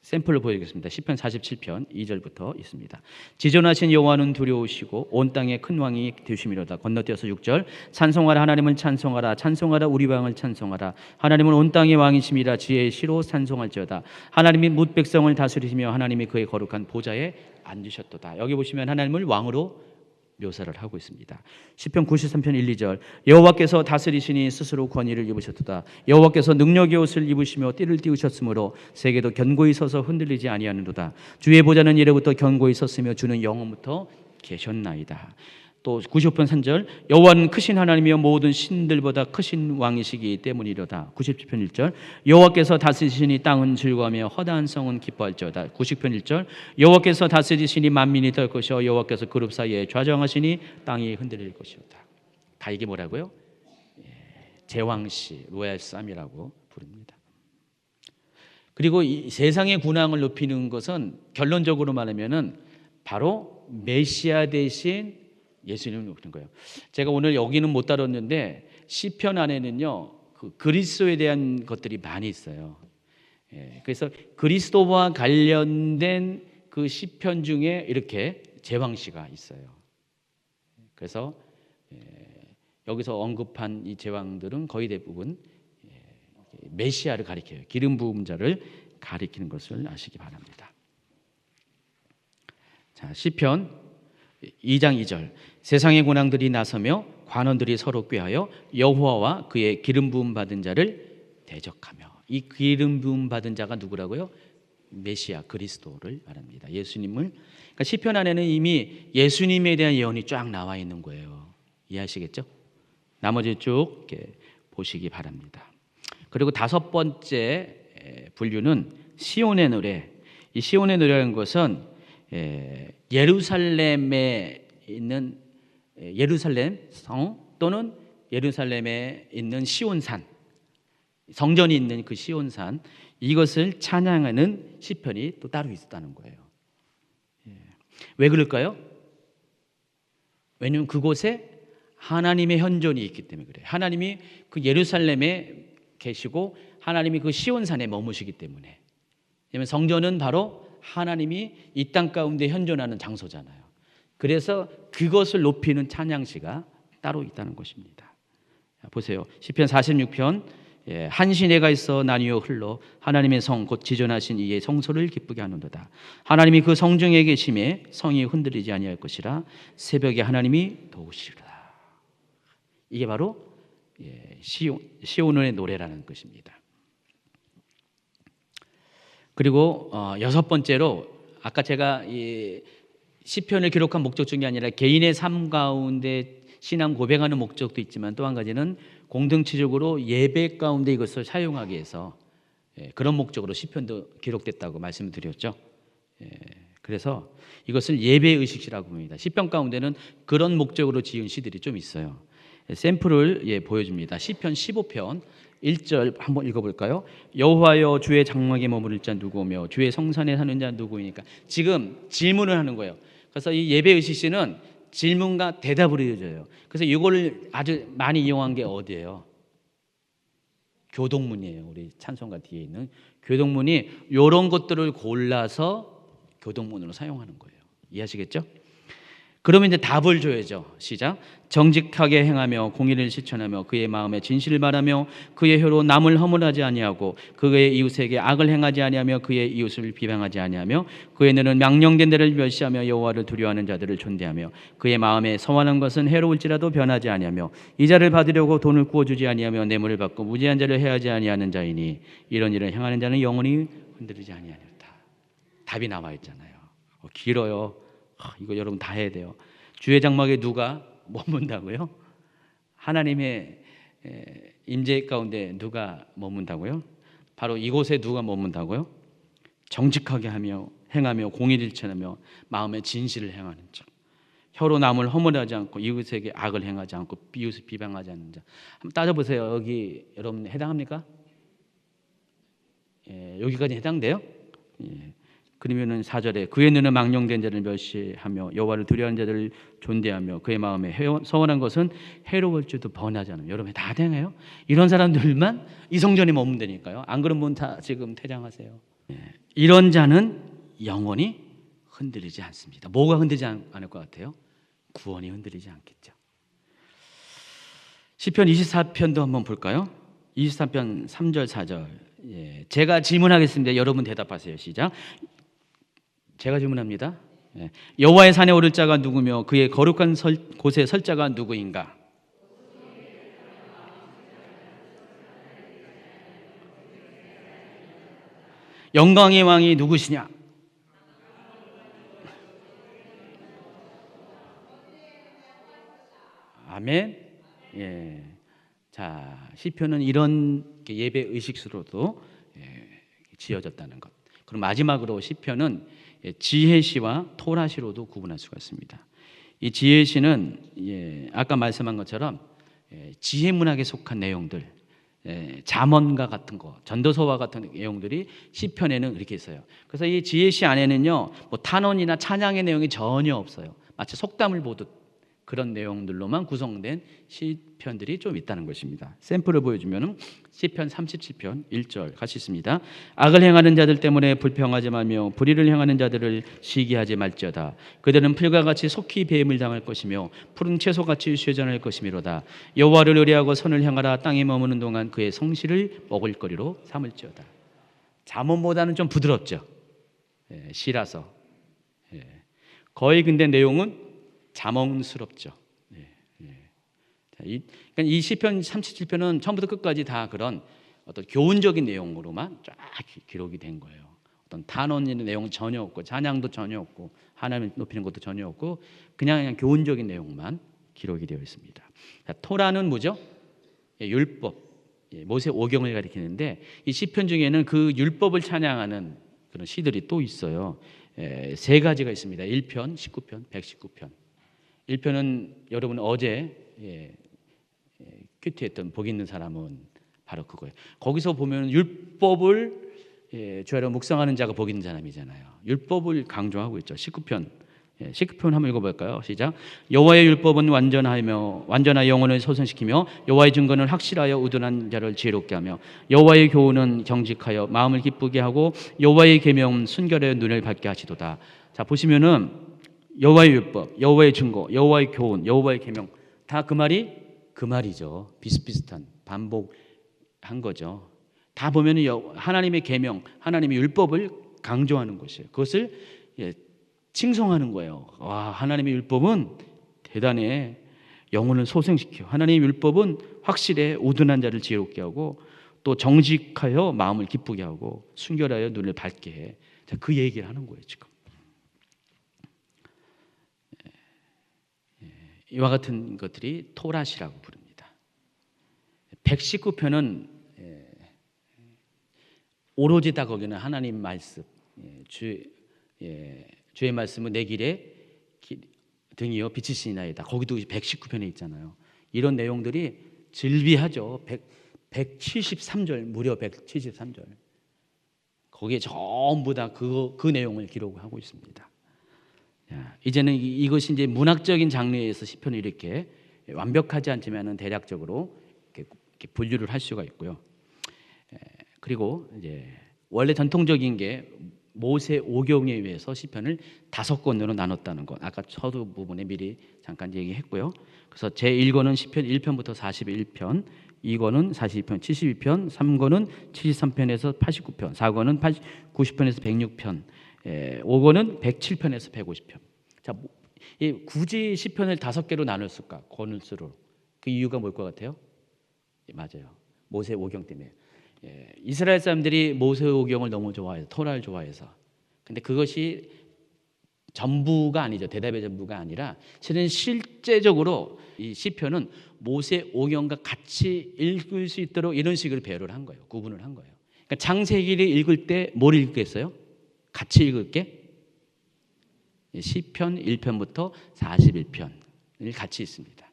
샘플을 보여드리겠습니다. 시편 47편 2절부터 있습니다. 지존하신 여호와는 두려우시고 온 땅에 큰 왕이 되심이로다. 건너뛰어서 6절 찬송하라 하나님을 찬송하라 찬송하라 우리 왕을 찬송하라 하나님은 온 땅의 왕이심이라 지혜의 시로 찬송할지어다. 하나님이 뭇 백성을 다스리시며 하나님이 그의 거룩한 보좌에 앉으셨도다. 여기 보시면 하나님을 왕으로 묘사를 하고 있습니다. 시편 93편 1, 2절 여호와께서 다스리시니 스스로 권위를 입으셨도다. 여호와께서 능력의 옷을 입으시며 띠를 띄우셨으므로 세계도 견고히 서서 흔들리지 아니하는도다. 주의 보좌는 이래부터 견고히 섰으며 주는 영원부터 계셨나이다. 또 95편 3절 여호와는 크신 하나님이여 모든 신들보다 크신 왕이시기 때문이로다. 97편 1절 여호와께서 다스리시니 땅은 즐거워하며 허다한 성은 기뻐할지어다. 90편 1절 여호와께서 다스리시니 만민이 떨 것이요 여호와께서 그룹 사이에 좌정하시니 땅이 흔들릴 것이로다. 다 이게 뭐라고요? 제왕시, 로얄쌈이라고 부릅니다. 그리고 이 세상의 군왕을 높이는 것은 결론적으로 말하면은 바로 메시아 대신 예수님을 높이는 거예요. 제가 오늘 여기는 못 다뤘는데 시편 안에는요 그 그리스도에 대한 것들이 많이 있어요. 그래서 그리스도와 관련된 그 시편 중에 이렇게 제왕시가 있어요. 그래서 여기서 언급한 이 제왕들은 거의 대부분 메시아를 가리켜요. 기름 부은 자를 가리키는 것을 아시기 바랍니다. 자, 시편 2장 2절. 세상의 군왕들이 나서며 관원들이 서로 꾀하여 여호와와 그의 기름 부음 받은 자를 대적하며. 이 기름 부음 받은 자가 누구라고요? 메시아 그리스도를 말합니다. 예수님을. 그러니까 시편 안에는 이미 예수님에 대한 예언이 쫙 나와 있는 거예요. 이해하시겠죠? 나머지 쭉 이렇게 보시기 바랍니다. 그리고 다섯 번째 분류는 시온의 노래. 이 시온의 노래라는 것은 예루살렘에 있는 예루살렘 성 또는 예루살렘에 있는 시온산, 성전이 있는 그 시온산, 이것을 찬양하는 시편이 또 따로 있었다는 거예요. 왜 그럴까요? 왜냐하면 그곳에 하나님의 현존이 있기 때문에 그래요. 하나님이 그 예루살렘에 계시고 하나님이 그 시온산에 머무시기 때문에. 왜냐하면 성전은 바로 하나님이 이 땅 가운데 현존하는 장소잖아요. 그래서 그것을 높이는 찬양시가 따로 있다는 것입니다. 보세요. 시편 46편. 한 시내가 있어 나뉘어 흘러 하나님의 성 곧 지존하신 이의 성소를 기쁘게 하는도다. 하나님이 그 성중에 계심에 성이 흔들리지 아니할 것이라. 새벽에 하나님이 도우시리라. 이게 바로 시온의 노래라는 것입니다. 그리고 여섯 번째로 아까 제가 이 시편을 기록한 목적 중에 아니라 개인의 삶 가운데 신앙 고백하는 목적도 있지만 또 한 가지는 공동체적으로 예배 가운데 이것을 사용하기 위해서 그런 목적으로 시편도 기록됐다고 말씀을 드렸죠. 그래서 이것을 예배 의식시라고 합니다. 시편 가운데는 그런 목적으로 지은 시들이 좀 있어요. 샘플을 보여줍니다. 시편 15편 1절 한번 읽어볼까요? 여호와여 주의 장막에 머무를 자 누구며 주의 성산에 사는 자 누구이니까. 지금 질문을 하는 거예요. 그래서 이 예배 의식시는 질문과 대답을 해줘요. 그래서 이걸 아주 많이 이용한 게 어디예요? 교동문이에요. 우리 찬송가 뒤에 있는 교동문이 이런 것들을 골라서 교동문으로 사용하는 거예요. 이해하시겠죠? 그러면 이제 답을 줘야죠. 시작. 정직하게 행하며 공의를 실천하며 그의 마음에 진실을 말하며 그의 혀로 남을 허물하지 아니하고 그의 이웃에게 악을 행하지 아니하며 그의 이웃을 비방하지 아니하며 그의 눈은 명령된 데를 멸시하며 여호와를 두려워하는 자들을 존대하며 그의 마음에 선한 것은 해로울지라도 변하지 아니하며 이자를 받으려고 돈을 구워주지 아니하며 뇌물을 받고 무지한 자를 해하지 아니하는 자이니 이런 일을 행하는 자는 영원히 흔들리지 아니하리로다. 답이 나와 있잖아요. 길어요. 이거 여러분 다 해야 돼요. 주의 장막에 누가 머문다고요? 하나님의 임재 가운데 누가 머문다고요? 바로 이곳에 누가 머문다고요? 정직하게 하며 행하며 공의를 실천하며 마음에 진실을 행하는 자, 혀로 남을 허물하지 않고 이웃에게 악을 행하지 않고 이웃을 비방하지 않는 자. 한번 따져보세요. 여기 여러분 해당합니까? 여기까지 해당돼요? 그러면은 4절에 그의 눈은 망령된 자를 멸시하며 여호와를 두려워하는 자들을 존대하며 그의 마음에 서원한 것은 해로울 줄도 번하지 않으며. 여러분 다 해당해요? 이런 사람들만 이 성전에 머문다니까요. 안 그러면 다 지금 퇴장하세요. 이런 자는 영원히 흔들리지 않습니다. 뭐가 흔들리지 않을 것 같아요? 구원이 흔들리지 않겠죠. 시편 24편도 한번 볼까요? 23편 3절 4절. 제가 질문하겠습니다. 여러분 대답하세요. 시작. 제가 질문합니다. 여호와의 산에 오를 자가 누구며 그의 거룩한 곳에 설 자가 누구인가? 영광의 왕이 누구시냐? 아멘. 자, 시편은 이런 예배 의식수로도 지어졌다는 것. 그럼 마지막으로 시편은 지혜시와 토라시로도 구분할 수가 있습니다. 이 지혜시는 아까 말씀한 것처럼 지혜 문학에 속한 내용들, 잠언과 같은 거, 전도서와 같은 내용들이 시편에는 그렇게 있어요. 그래서 이 지혜시 안에는요, 뭐 탄원이나 찬양의 내용이 전혀 없어요. 마치 속담을 보듯 그런 내용들로만 구성된 시편들이 좀 있다는 것입니다. 샘플을 보여주면은 시편 37편 1절 같이 있습니다. 악을 행하는 자들 때문에 불평하지 말며 불의를 행하는 자들을 시기하지 말지어다. 그들은 풀과 같이 속히 배임을 당할 것이며 푸른 채소같이 쇠잔할 것이미로다. 여호와를 의뢰하고 선을 향하라. 땅에 머무는 동안 그의 성실을 먹을 거리로 삼을지어다. 잠언보다는 좀 부드럽죠. 시라서 거의 근데 내용은 잠언스럽죠. 그러니까 이 시편 37편은 처음부터 끝까지 다 그런 어떤 교훈적인 내용으로만 쫙 기록이 된 거예요. 어떤 탄원의 내용은 전혀 없고 찬양도 전혀 없고 하나님을 높이는 것도 전혀 없고 그냥 교훈적인 내용만 기록이 되어 있습니다. 자, 토라는 뭐죠? 율법, 모세 오경을 가리키는데 이 시편 중에는 그 율법을 찬양하는 그런 시들이 또 있어요. 세 가지가 있습니다. 1편, 19편, 119편. 1편은 여러분 어제 큐티했던 복 있는 사람은 바로 그거예요. 거기서 보면 율법을 주야로 묵상하는 자가 복 있는 사람이잖아요. 율법을 강조하고 있죠. 19편 19편 한번 읽어볼까요? 시작. 여호와의 율법은 완전하여 영혼을 소생시키며 여호와의 증거는 확실하여 우둔한 자를 지혜롭게 하며 여호와의 교훈은 정직하여 마음을 기쁘게 하고 여호와의 계명은 순결하여 눈을 밝게 하시도다. 자, 보시면은 여호와의 율법, 여호와의 증거, 여호와의 교훈, 여호와의 계명 다 그 말이죠. 비슷비슷한 반복한 거죠. 다 보면은 하나님의 계명, 하나님의 율법을 강조하는 것이에요. 그것을 칭송하는 거예요. 와, 하나님의 율법은 대단해. 영혼을 소생시켜. 하나님의 율법은 확실해. 우둔한 자를 지혜롭게 하고 또 정직하여 마음을 기쁘게 하고 순결하여 눈을 밝게 해. 자, 그 얘기를 하는 거예요, 지금. 이와 같은 것들이 토라시라고 부릅니다. 119편은 오로지 다 거기는 하나님 말씀, 주의 말씀은 내 길에 등이요 빛이시나이다. 거기도 119편에 있잖아요. 이런 내용들이 즐비하죠. 173절 무려 173절. 거기에 전부 다 그 내용을 기록하고 있습니다. 이제는 이것이 이제 문학적인 장르에서 시편을 이렇게 완벽하지 않지만은 대략적으로 이렇게 분류를 할 수가 있고요. 그리고 이제 원래 전통적인 게 모세 오경에 의해서 시편을 5권으로 나눴다는 것. 아까 서두 부분에 미리 잠깐 얘기했고요. 그래서 제1권은 시편 1편부터 41편, 2권은 42편, 72편, 3권은 73편에서 89편, 4권은 90편에서 106편, 5권은 107편에서 150편. 자, 굳이 시편을 5개로 나눴을까? 권수로. 그 이유가 뭘 것 같아요? 맞아요. 모세 오경 때문에. 이스라엘 사람들이 모세 오경을 너무 좋아해서 토라를 좋아해서. 근데 그것이 전부가 아니죠. 대답의 전부가 아니라 실제적으로 이 시편은 모세 오경과 같이 읽을 수 있도록 이런 식으로 배열을 한 거예요. 구분을 한 거예요. 그러니까 창세기를 읽을 때 뭘 읽겠어요? 같이 읽을 게 시편 1편부터 41편을 같이 있습니다.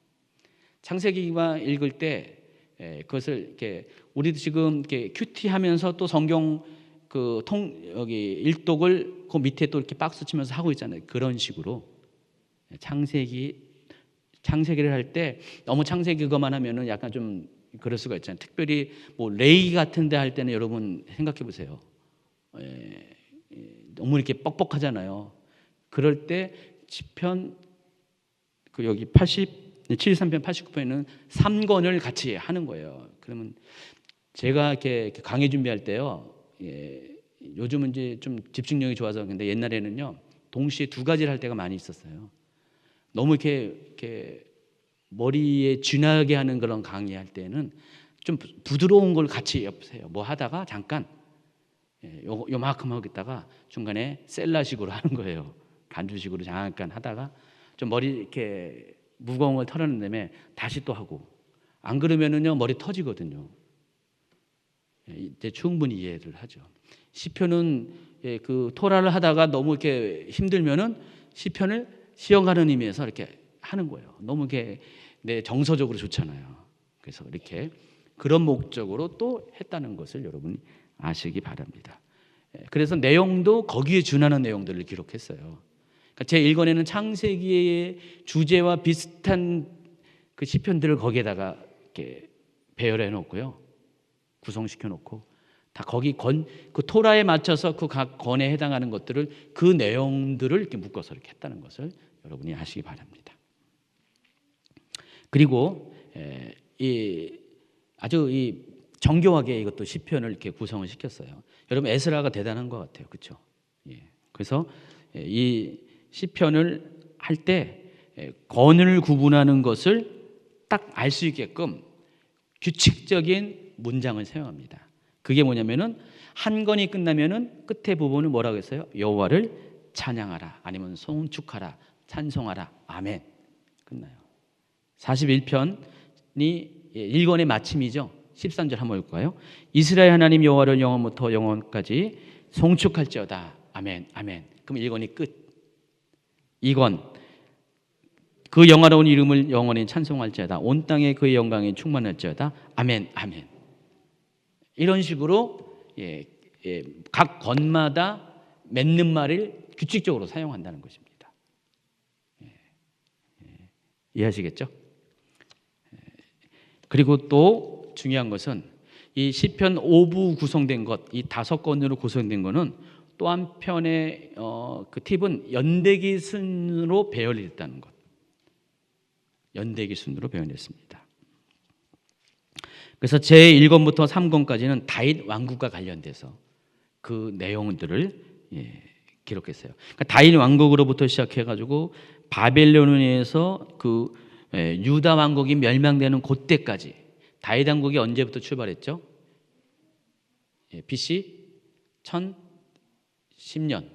창세기와 읽을 때 그것을 이렇게 우리도 지금 이렇게 큐티하면서 또 성경 여기 일독을 그 밑에 또 이렇게 박스 치면서 하고 있잖아요. 그런 식으로 창세기를 할 때 너무 창세기 그것만 하면은 약간 좀 그럴 수가 있잖아요. 특별히 뭐 레위 같은데 할 때는 여러분 생각해 보세요. 너무 이렇게 뻑뻑하잖아요. 그럴 때 시편 여기 73편 89편에는 3권을 같이 하는 거예요. 그러면 제가 이렇게 강의 준비할 때요. 요즘은 이제 좀 집중력이 좋아서 근데 옛날에는요. 동시에 2가지를 할 때가 많이 있었어요. 너무 이렇게 머리에 쥐나게 하는 그런 강의할 때는 좀 부드러운 걸 같이 옆세요. 뭐 하다가 잠깐 요만큼 하고 있다가 중간에 셀라식으로 하는 거예요. 반주식으로 잠깐 하다가 좀 머리 이렇게 무거운 걸 털어낸 다음에 다시 또 하고 안 그러면은요 머리 터지거든요. 이제 충분히 이해를 하죠. 시편은 그 토라를 하다가 너무 이렇게 힘들면은 시편을 시험하는 의미에서 이렇게 하는 거예요. 너무 이렇게 정서적으로 좋잖아요. 그래서 이렇게 그런 목적으로 또 했다는 것을 여러분이 아시기 바랍니다. 그래서 내용도 거기에 준하는 내용들을 기록했어요. 그러니까 제 1권에는 창세기의 주제와 비슷한 그 시편들을 거기에다가 이렇게 배열해 놓고요, 구성시켜 놓고 다 거기 그 토라에 맞춰서 그 각 권에 해당하는 것들을 그 내용들을 이렇게 묶어서 이렇게 했다는 것을 여러분이 아시기 바랍니다. 그리고 아주 이 정교하게 이것도 시편을 이렇게 구성을 시켰어요. 여러분 에스라가 대단한 것 같아요, 그렇죠? 그래서 이 시편을 할 때 권을 구분하는 것을 딱 알 수 있게끔 규칙적인 문장을 사용합니다. 그게 뭐냐면은 한 권이 끝나면은 끝에 부분을 뭐라고 했어요? 여호와를 찬양하라, 아니면 송축하라, 찬송하라, 아멘. 끝나요. 41편이 1권의 마침이죠. 13절 한번 볼까요? 이스라엘 하나님 여호와를 영원부터 영원까지 송축할지어다, 아멘, 아멘. 그럼 1권이 끝. 2권, 그 영화로운 이름을 영원히 찬송할지어다, 온 땅에 그의 영광이 충만할지어다, 아멘, 아멘. 이런 식으로 각 권마다 맺는 말을 규칙적으로 사용한다는 것입니다. 이해하시겠죠? 그리고 또 중요한 것은 이 시편 5부 구성된 것, 이 5권으로 구성된 것은 또 한편의 그 팁은 연대기 순으로 배열이 됐다는 것. 연대기 순으로 배열됐습니다. 그래서 제1권부터 3권까지는 다윗 왕국과 관련돼서 그 내용들을 기록했어요. 그러니까 다윗 왕국으로부터 시작해가지고 바벨론에서 그 유다 왕국이 멸망되는 그때까지, 다윗 왕국이 언제부터 출발했죠? BC 1010년.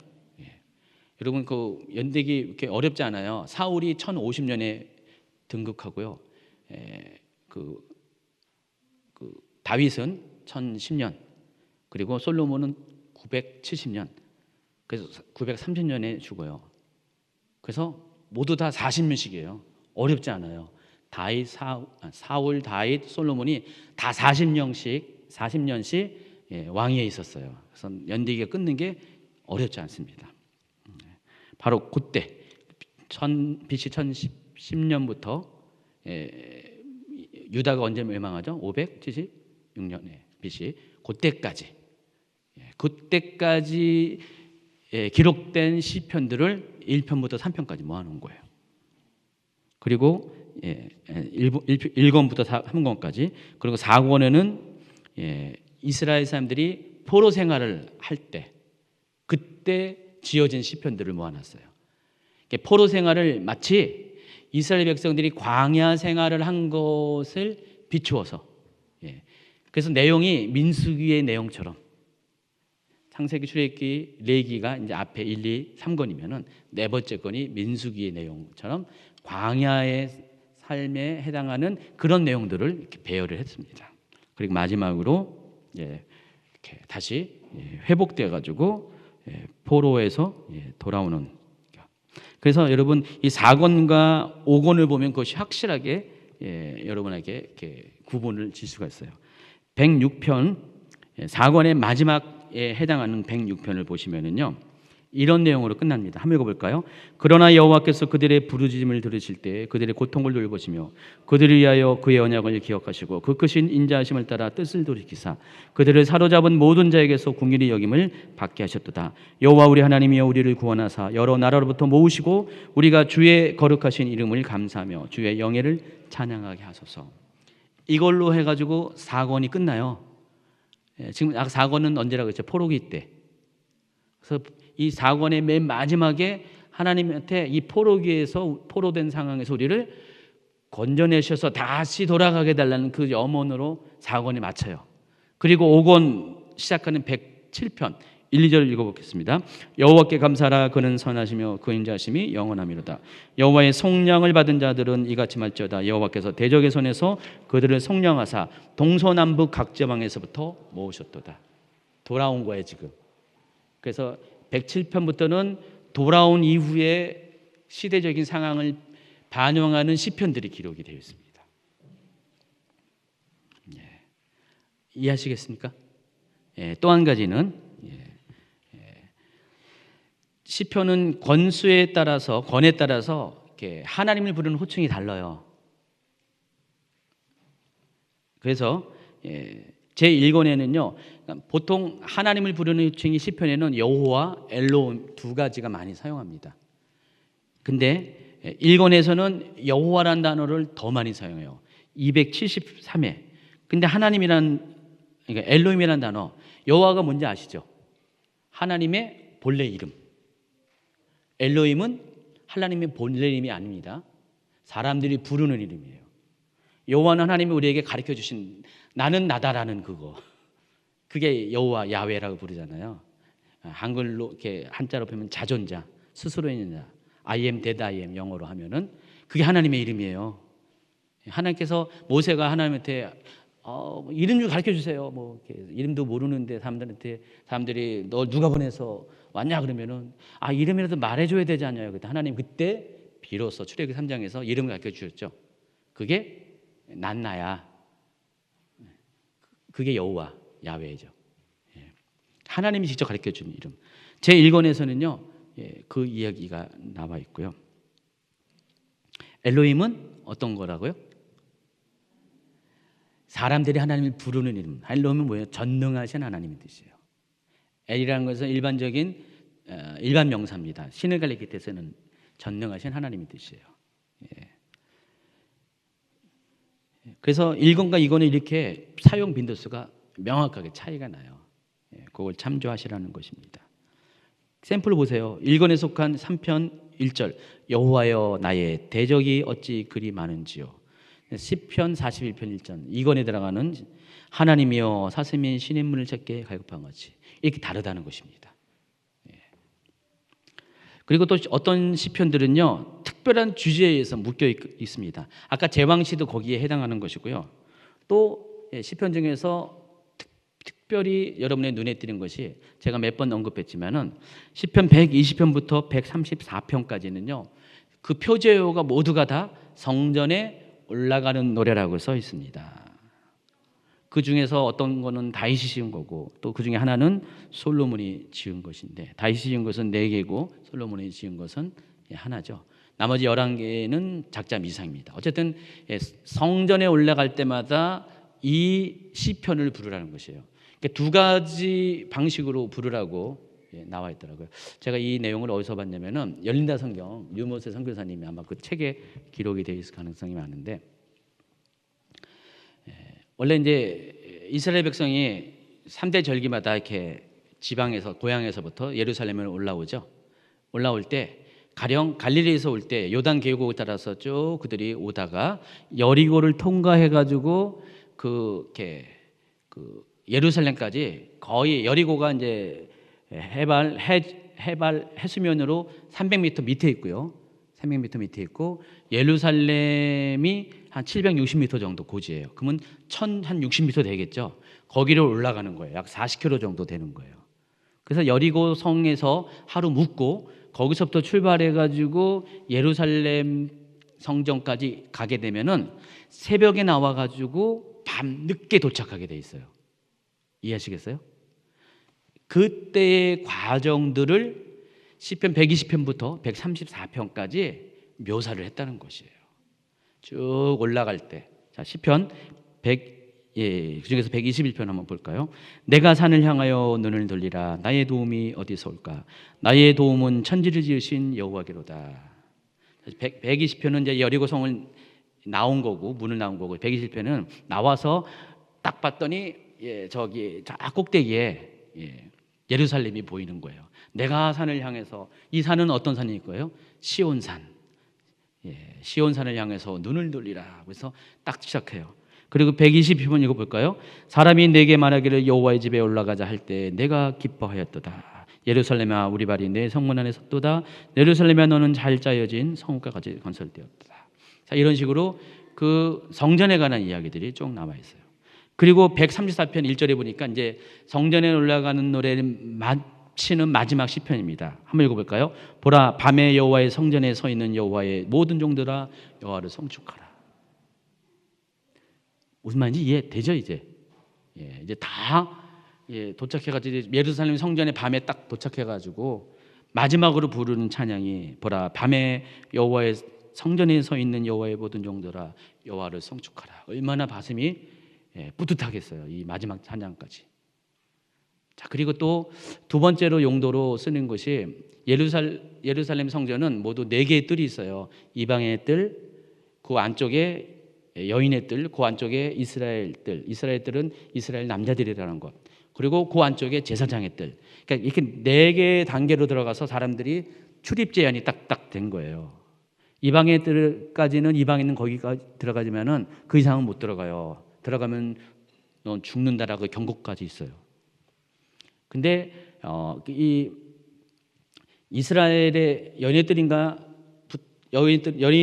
여러분 그 연대기 이렇게 어렵지 않아요. 사울이 1050년에 등극하고요. 그 다윗은 1010년, 그리고 솔로몬은 970년, 그래서 930년에 죽어요. 그래서 모두 다 40년씩이에요. 어렵지 않아요. 사울, 다윗, 솔로몬이 다 40년씩 왕위에 있었어요. 그래서 연대기가 끊는 게 어렵지 않습니다. 바로 그때 BC 1010년부터 유다가 언제 멸망하죠? 576년에 BC, 그때까지 기록된 시편들을 1편부터 3편까지 모아놓은 거예요. 그리고 1권부터 3권까지, 그리고 4권에는 이스라엘 사람들이 포로 생활을 할 때 그때 지어진 시편들을 모아놨어요. 포로 생활을 마치 이스라엘 백성들이 광야 생활을 한 것을 비추어서, 그래서 내용이 민수기의 내용처럼, 창세기, 출애굽기, 레위기가 이제 앞에 1, 2, 3권이면은 네 번째 권이 민수기의 내용처럼 광야의 삶에 해당하는 그런 내용들을 이렇게 배열을 했습니다. 그리고 마지막으로 이렇게 다시 회복돼 가지고 포로에서 돌아오는. 그래서 여러분 이 4권과 5권을 보면 그것이 확실하게 여러분에게 이렇게 구분을 질 수가 있어요. 106편, 4권의 마지막에 해당하는 106편을 보시면은요, 이런 내용으로 끝납니다. 한번 읽어볼까요? 그러나 여호와께서 그들의 부르짖음을 들으실 때 그들의 고통을 돌보시며 그들을 위하여 그의 언약을 기억하시고 그 크신 인자하심을 따라 뜻을 돌이키사 그들을 사로잡은 모든 자에게서 긍휼히 여김을 받게 하셨도다. 여호와 우리 하나님이여 우리를 구원하사 여러 나라로부터 모으시고 우리가 주의 거룩하신 이름을 감사하며 주의 영예를 찬양하게 하소서. 이걸로 해가지고 4권이 끝나요. 지금 4권은 언제라고 했죠? 포로기 때. 그래서 이 4권의 맨 마지막에 하나님한테 이 포로된 상황에서 우리를 건져내셔서 다시 돌아가게 달라는 그 염원으로 4권에 맞춰요. 그리고 5권 시작하는 107편 1, 2절 읽어보겠습니다. 여호와께 감사하라. 그는 선하시며 그 인자하심이 영원하미로다. 여호와의 속량을 받은 자들은 이같이 말지어다. 여호와께서 대적의 손에서 그들을 속량하사 동서남북 각 지방에서부터 모으셨도다. 돌아온 거예요 지금. 그래서 107편부터는 돌아온 이후의 시대적인 상황을 반영하는 시편들이 기록이 되어 있습니다. 이해하시겠습니까? 예, 또 한 가지는 시편은 권수에 따라서 권에 따라서 이렇게 하나님을 부르는 호칭이 달라요. 그래서 제 1권에는요 보통 하나님을 부르는 호칭이 시편에는 여호와 엘로힘 두 가지가 많이 사용합니다. 근데 1권에서는 여호와라는 단어를 더 많이 사용해요. 273회. 근데 하나님이란 그러니까 엘로힘이라는 단어, 여호와가 뭔지 아시죠? 하나님의 본래 이름. 엘로힘은 하나님의 본래 이름이 아닙니다. 사람들이 부르는 이름이에요. 여호와는 하나님이 우리에게 가르쳐 주신 나는 나다라는 그거. 그게 여호와 야훼라고 부르잖아요. 한글로 이렇게 한자로 보면 자존자, 스스로 있는 자. I am that I am 영어로 하면은 그게 하나님의 이름이에요. 하나님께서 모세가 하나님한테 이름 좀 가르쳐 주세요. 뭐 이름도 모르는데 사람들이 너 누가 보내서 왔냐 그러면은 이름이라도 말해줘야 되지 않냐요. 그때 하나님 그때 비로소 출애굽기 3장에서 이름을 가르쳐 주셨죠. 그게 난 나야. 그게 여호와 야훼죠. 하나님이 직접 가르쳐 준 이름. 제 1권에서는요 그 이야기가 나와 있고요. 엘로힘은 어떤 거라고요? 사람들이 하나님을 부르는 이름. 엘로힘은 뭐예요? 전능하신 하나님의 뜻이에요. 엘이라는 것은 일반적인 일반 명사입니다. 신을 가리킬 때서는 전능하신 하나님의 뜻이에요. 그래서 1권과 2권은 이렇게 사용 빈도수가 명확하게 차이가 나요. 그걸 참조하시라는 것입니다. 샘플을 보세요. 1권에 속한 3편 1절 여호와여 나의 대적이 어찌 그리 많은지요. 10편 41편 1절 2권에 들어가는 하나님이여 사슴인 신의 문을 찾게 갈급한 것이 이렇게 다르다는 것입니다. 그리고 또 어떤 시편들은요 특별한 주제에 의해서 묶여 있습니다. 아까 제왕시도 거기에 해당하는 것이고요. 또 시편 중에서 특별히 여러분의 눈에 띄는 것이 제가 몇 번 언급했지만은 시편 120편부터 134편까지는요 그 표제어가 모두가 다 성전에 올라가는 노래라고 써 있습니다. 그 중에서 어떤 거는 다윗이 지은 거고 또 그 중에 하나는 솔로몬이 지은 것인데 다윗이 지은 것은 4개고 솔로몬이 지은 것은 하나죠. 나머지 11개는 작자 미상입니다. 어쨌든 성전에 올라갈 때마다 이 시편을 부르라는 것이에요. 그러니까 두 가지 방식으로 부르라고 나와 있더라고요. 제가 이 내용을 어디서 봤냐면은 열린다 성경 유모세 선교사님이 아마 그 책에 기록이 되어 있을 가능성이 많은데 원래 이제 이스라엘 백성이 3대 절기마다 이렇게 지방에서 고향에서부터 예루살렘을 올라오죠. 올라올 때 가령 갈릴리에서 올 때 요단 계곡을 따라서 쭉 그들이 오다가 여리고를 통과해 가지고 그 예루살렘까지 거의 여리고가 이제 해발 해수면으로 300m 밑에 있고요. 300m 밑에 있고 예루살렘이 한 760m 정도 고지예요. 그러면 1060m 되겠죠. 거기를 올라가는 거예요. 약 40km 정도 되는 거예요. 그래서 여리고 성에서 하루 묵고 거기서부터 출발해 가지고 예루살렘 성전까지 가게 되면은 새벽에 나와 가지고 밤 늦게 도착하게 돼 있어요. 이해하시겠어요? 그때의 과정들을 시편 120편부터 134편까지 묘사를 했다는 것이에요. 쭉 올라갈 때. 자, 시편 100 그중에서 121편 한번 볼까요? 내가 산을 향하여 눈을 돌리라. 나의 도움이 어디서 올까? 나의 도움은 천지를 지으신 여호와께로다. 120편은 이제 여리고 성을 나온 거고 문을 나온 거고 121편은 나와서 딱 봤더니 저기 저 꼭대기에 예루살렘이 보이는 거예요. 내가 산을 향해서 이 산은 어떤 산일 거예요? 시온산. 시온산을 향해서 눈을 돌리라. 그래서 딱 시작해요. 그리고 120편 읽어볼까요? 사람이 내게 말하기를 여호와의 집에 올라가자 할 때 내가 기뻐하였도다. 예루살렘아 우리 발이 내 성문 안에 섰도다. 예루살렘아 너는 잘 짜여진 성읍과 같이 건설되었다. 자, 이런 식으로 그 성전에 관한 이야기들이 쭉 나와 있어요. 그리고 134편 1절에 보니까 이제 성전에 올라가는 노래를 마치는 마지막 시편입니다. 한번 읽어볼까요? 보라 밤에 여호와의 성전에 서 있는 여호와의 모든 종들아 여호와를 성축하라. 무슨 말인지 이해되죠 이제? 이제 다 도착해가지고 예루살렘 성전에 밤에 딱 도착해가지고 마지막으로 부르는 찬양이 보라 밤에 여호와의 성전에 서 있는 여호와의 모든 종들아 여호와를 송축하라. 얼마나 가슴이 뿌듯하겠어요. 이 마지막 찬양까지. 자, 그리고 또 두 번째로 용도로 쓰는 것이 예루살렘 성전은 모두 4개의 뜰이 있어요. 이방의 뜰, 그 안쪽에 여인의 뜰, 그 안쪽에 이스라엘 뜰. 이스라엘 뜰은 이스라엘 남자들이라는 것. 그리고 그 안쪽에 제사장의 뜰. 그러니까 이렇게 4개의 단계로 들어가서 사람들이 출입 제한이 딱딱 된 거예요. 이방의 뜰까지는 이방인은 거기까지 들어가지만은 그 이상은 못 들어가요. 들어가면 넌 죽는다라고 경고까지 있어요. 근데 이 이스라엘의 연예의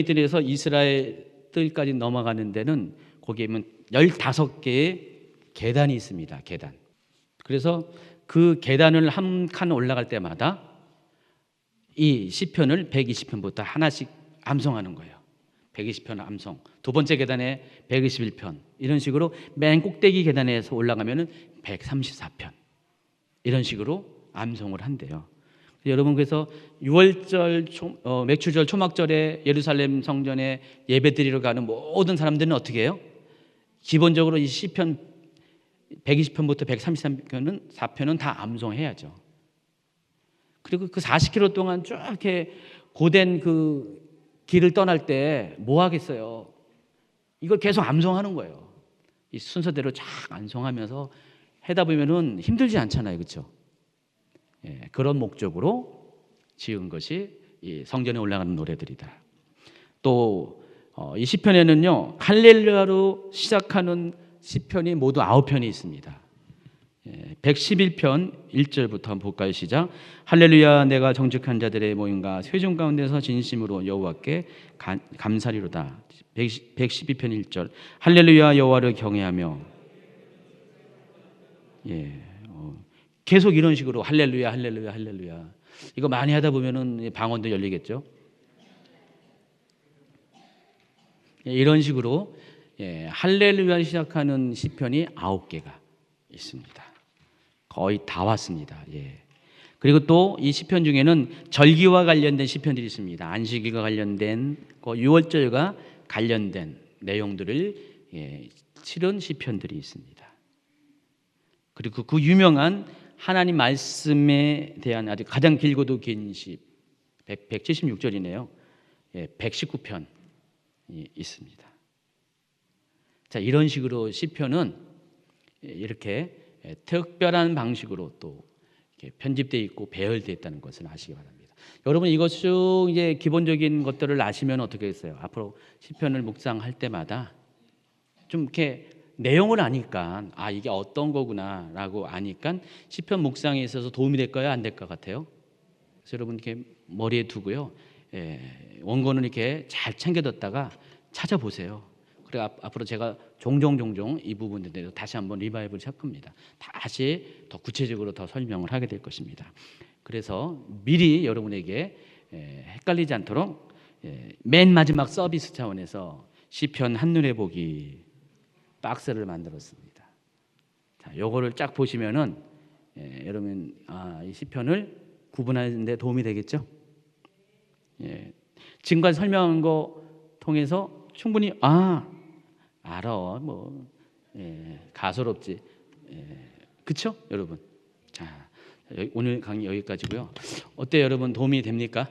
뜰에서 이스라엘 뜰까지 넘어가는 데는 거기에 15개의 계단이 있습니다. 계단. 그래서 그 계단을 한 칸 올라갈 때마다 이 시편을 120편부터 하나씩 암송하는 거예요. 120편 암송. 두 번째 계단에 121편. 이런 식으로 맨 꼭대기 계단에서 올라가면은 134편. 이런 식으로 암송을 한대요. 여러분 그래서 6월절 맥추절 초막절에 예루살렘 성전에 예배드리러 가는 모든 사람들은 어떻게 해요? 기본적으로 이 시편 120편부터 133편은 4편은 다 암송해야죠. 그리고 그 40km 동안 쭉 이렇게 고된 그 길을 떠날 때 뭐 하겠어요? 이걸 계속 암송하는 거예요. 이 순서대로 쫙 암송하면서 하다 보면은 힘들지 않잖아요, 그렇죠? 그런 목적으로 지은 것이 이 성전에 올라가는 노래들이다. 또 이 시편에는요 할렐루야로 시작하는 시편이 모두 9편이 있습니다. 111편 1절부터 한번 볼까요? 시작. 할렐루야 내가 정직한 자들의 모임과 회중 가운데서 진심으로 여호와께 감사리로다. 112편 1절. 할렐루야 여호와를 경외하며 계속 이런 식으로 할렐루야 할렐루야 할렐루야. 이거 많이 하다 보면은 방언도 열리겠죠. 이런 식으로 할렐루야 시작하는 시편이 9개가 있습니다. 거의 다 왔습니다. 그리고 또 이 시편 중에는 절기와 관련된 시편들이 있습니다. 안식일과 관련된, 6월절과 관련된 내용들을 실은 시편들이 있습니다. 그리고 그 유명한 하나님 말씀에 대한 아주 가장 길고도 긴 시 176절이네요. 119편이 있습니다. 자, 이런 식으로 시편은 이렇게 특별한 방식으로 또 편집되어 있고 배열되어 있다는 것을 아시기 바랍니다. 여러분 이것 쭉 이제 기본적인 것들을 아시면 어떻게 했어요? 앞으로 시편을 묵상할 때마다 좀 이렇게 내용을 아니까 이게 어떤 거구나라고 아니까 시편 묵상에 있어서 도움이 될까요? 안 될 것 같아요? 그래서 여러분 이렇게 머리에 두고요. 원고는 이렇게 잘 챙겨뒀다가 찾아보세요. 그리고 앞으로 제가 종종 이 부분에 대해서 다시 한번 리바이브를 할 겁니다. 다시 더 구체적으로 더 설명을 하게 될 것입니다. 그래서 미리 여러분에게 헷갈리지 않도록 맨 마지막 서비스 차원에서 시편 한눈에 보기 박스를 만들었습니다. 자, 요거를 쫙 보시면은 여러분 이 시편을 구분하는 데 도움이 되겠죠? 지금까지 설명한 거 통해서 충분히 알아 가소롭지 그쵸 여러분? 자 오늘 강의 여기까지고요. 어때요 여러분? 도움이 됩니까?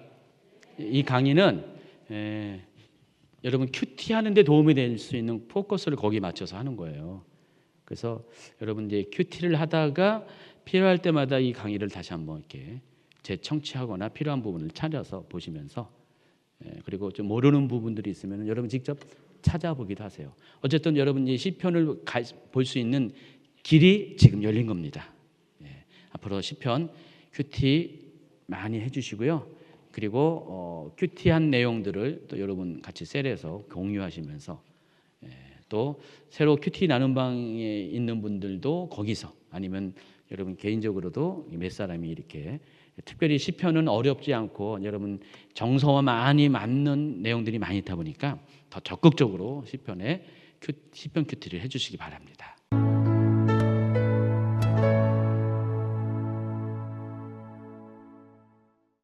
이 강의는 여러분 큐티 하는데 도움이 될 수 있는 포커스를 거기 맞춰서 하는 거예요. 그래서 여러분 이제 큐티를 하다가 필요할 때마다 이 강의를 다시 한번 이렇게 재청취하거나 필요한 부분을 찾아서 보시면서 그리고 좀 모르는 부분들이 있으면 여러분 직접 찾아보기도 하세요. 어쨌든 여러분 이 시편을 볼 수 있는 길이 지금 열린 겁니다. 앞으로 시편 큐티 많이 해주시고요. 그리고 큐티한 내용들을 또 여러분 같이 셀에서 공유하시면서 또 새로 큐티 나눔 방에 있는 분들도 거기서 아니면 여러분 개인적으로도 몇 사람이 이렇게 특별히 시편은 어렵지 않고 여러분 정서와 많이 맞는 내용들이 많이 있다 보니까 더 적극적으로 시편 큐티를 해주시기 바랍니다.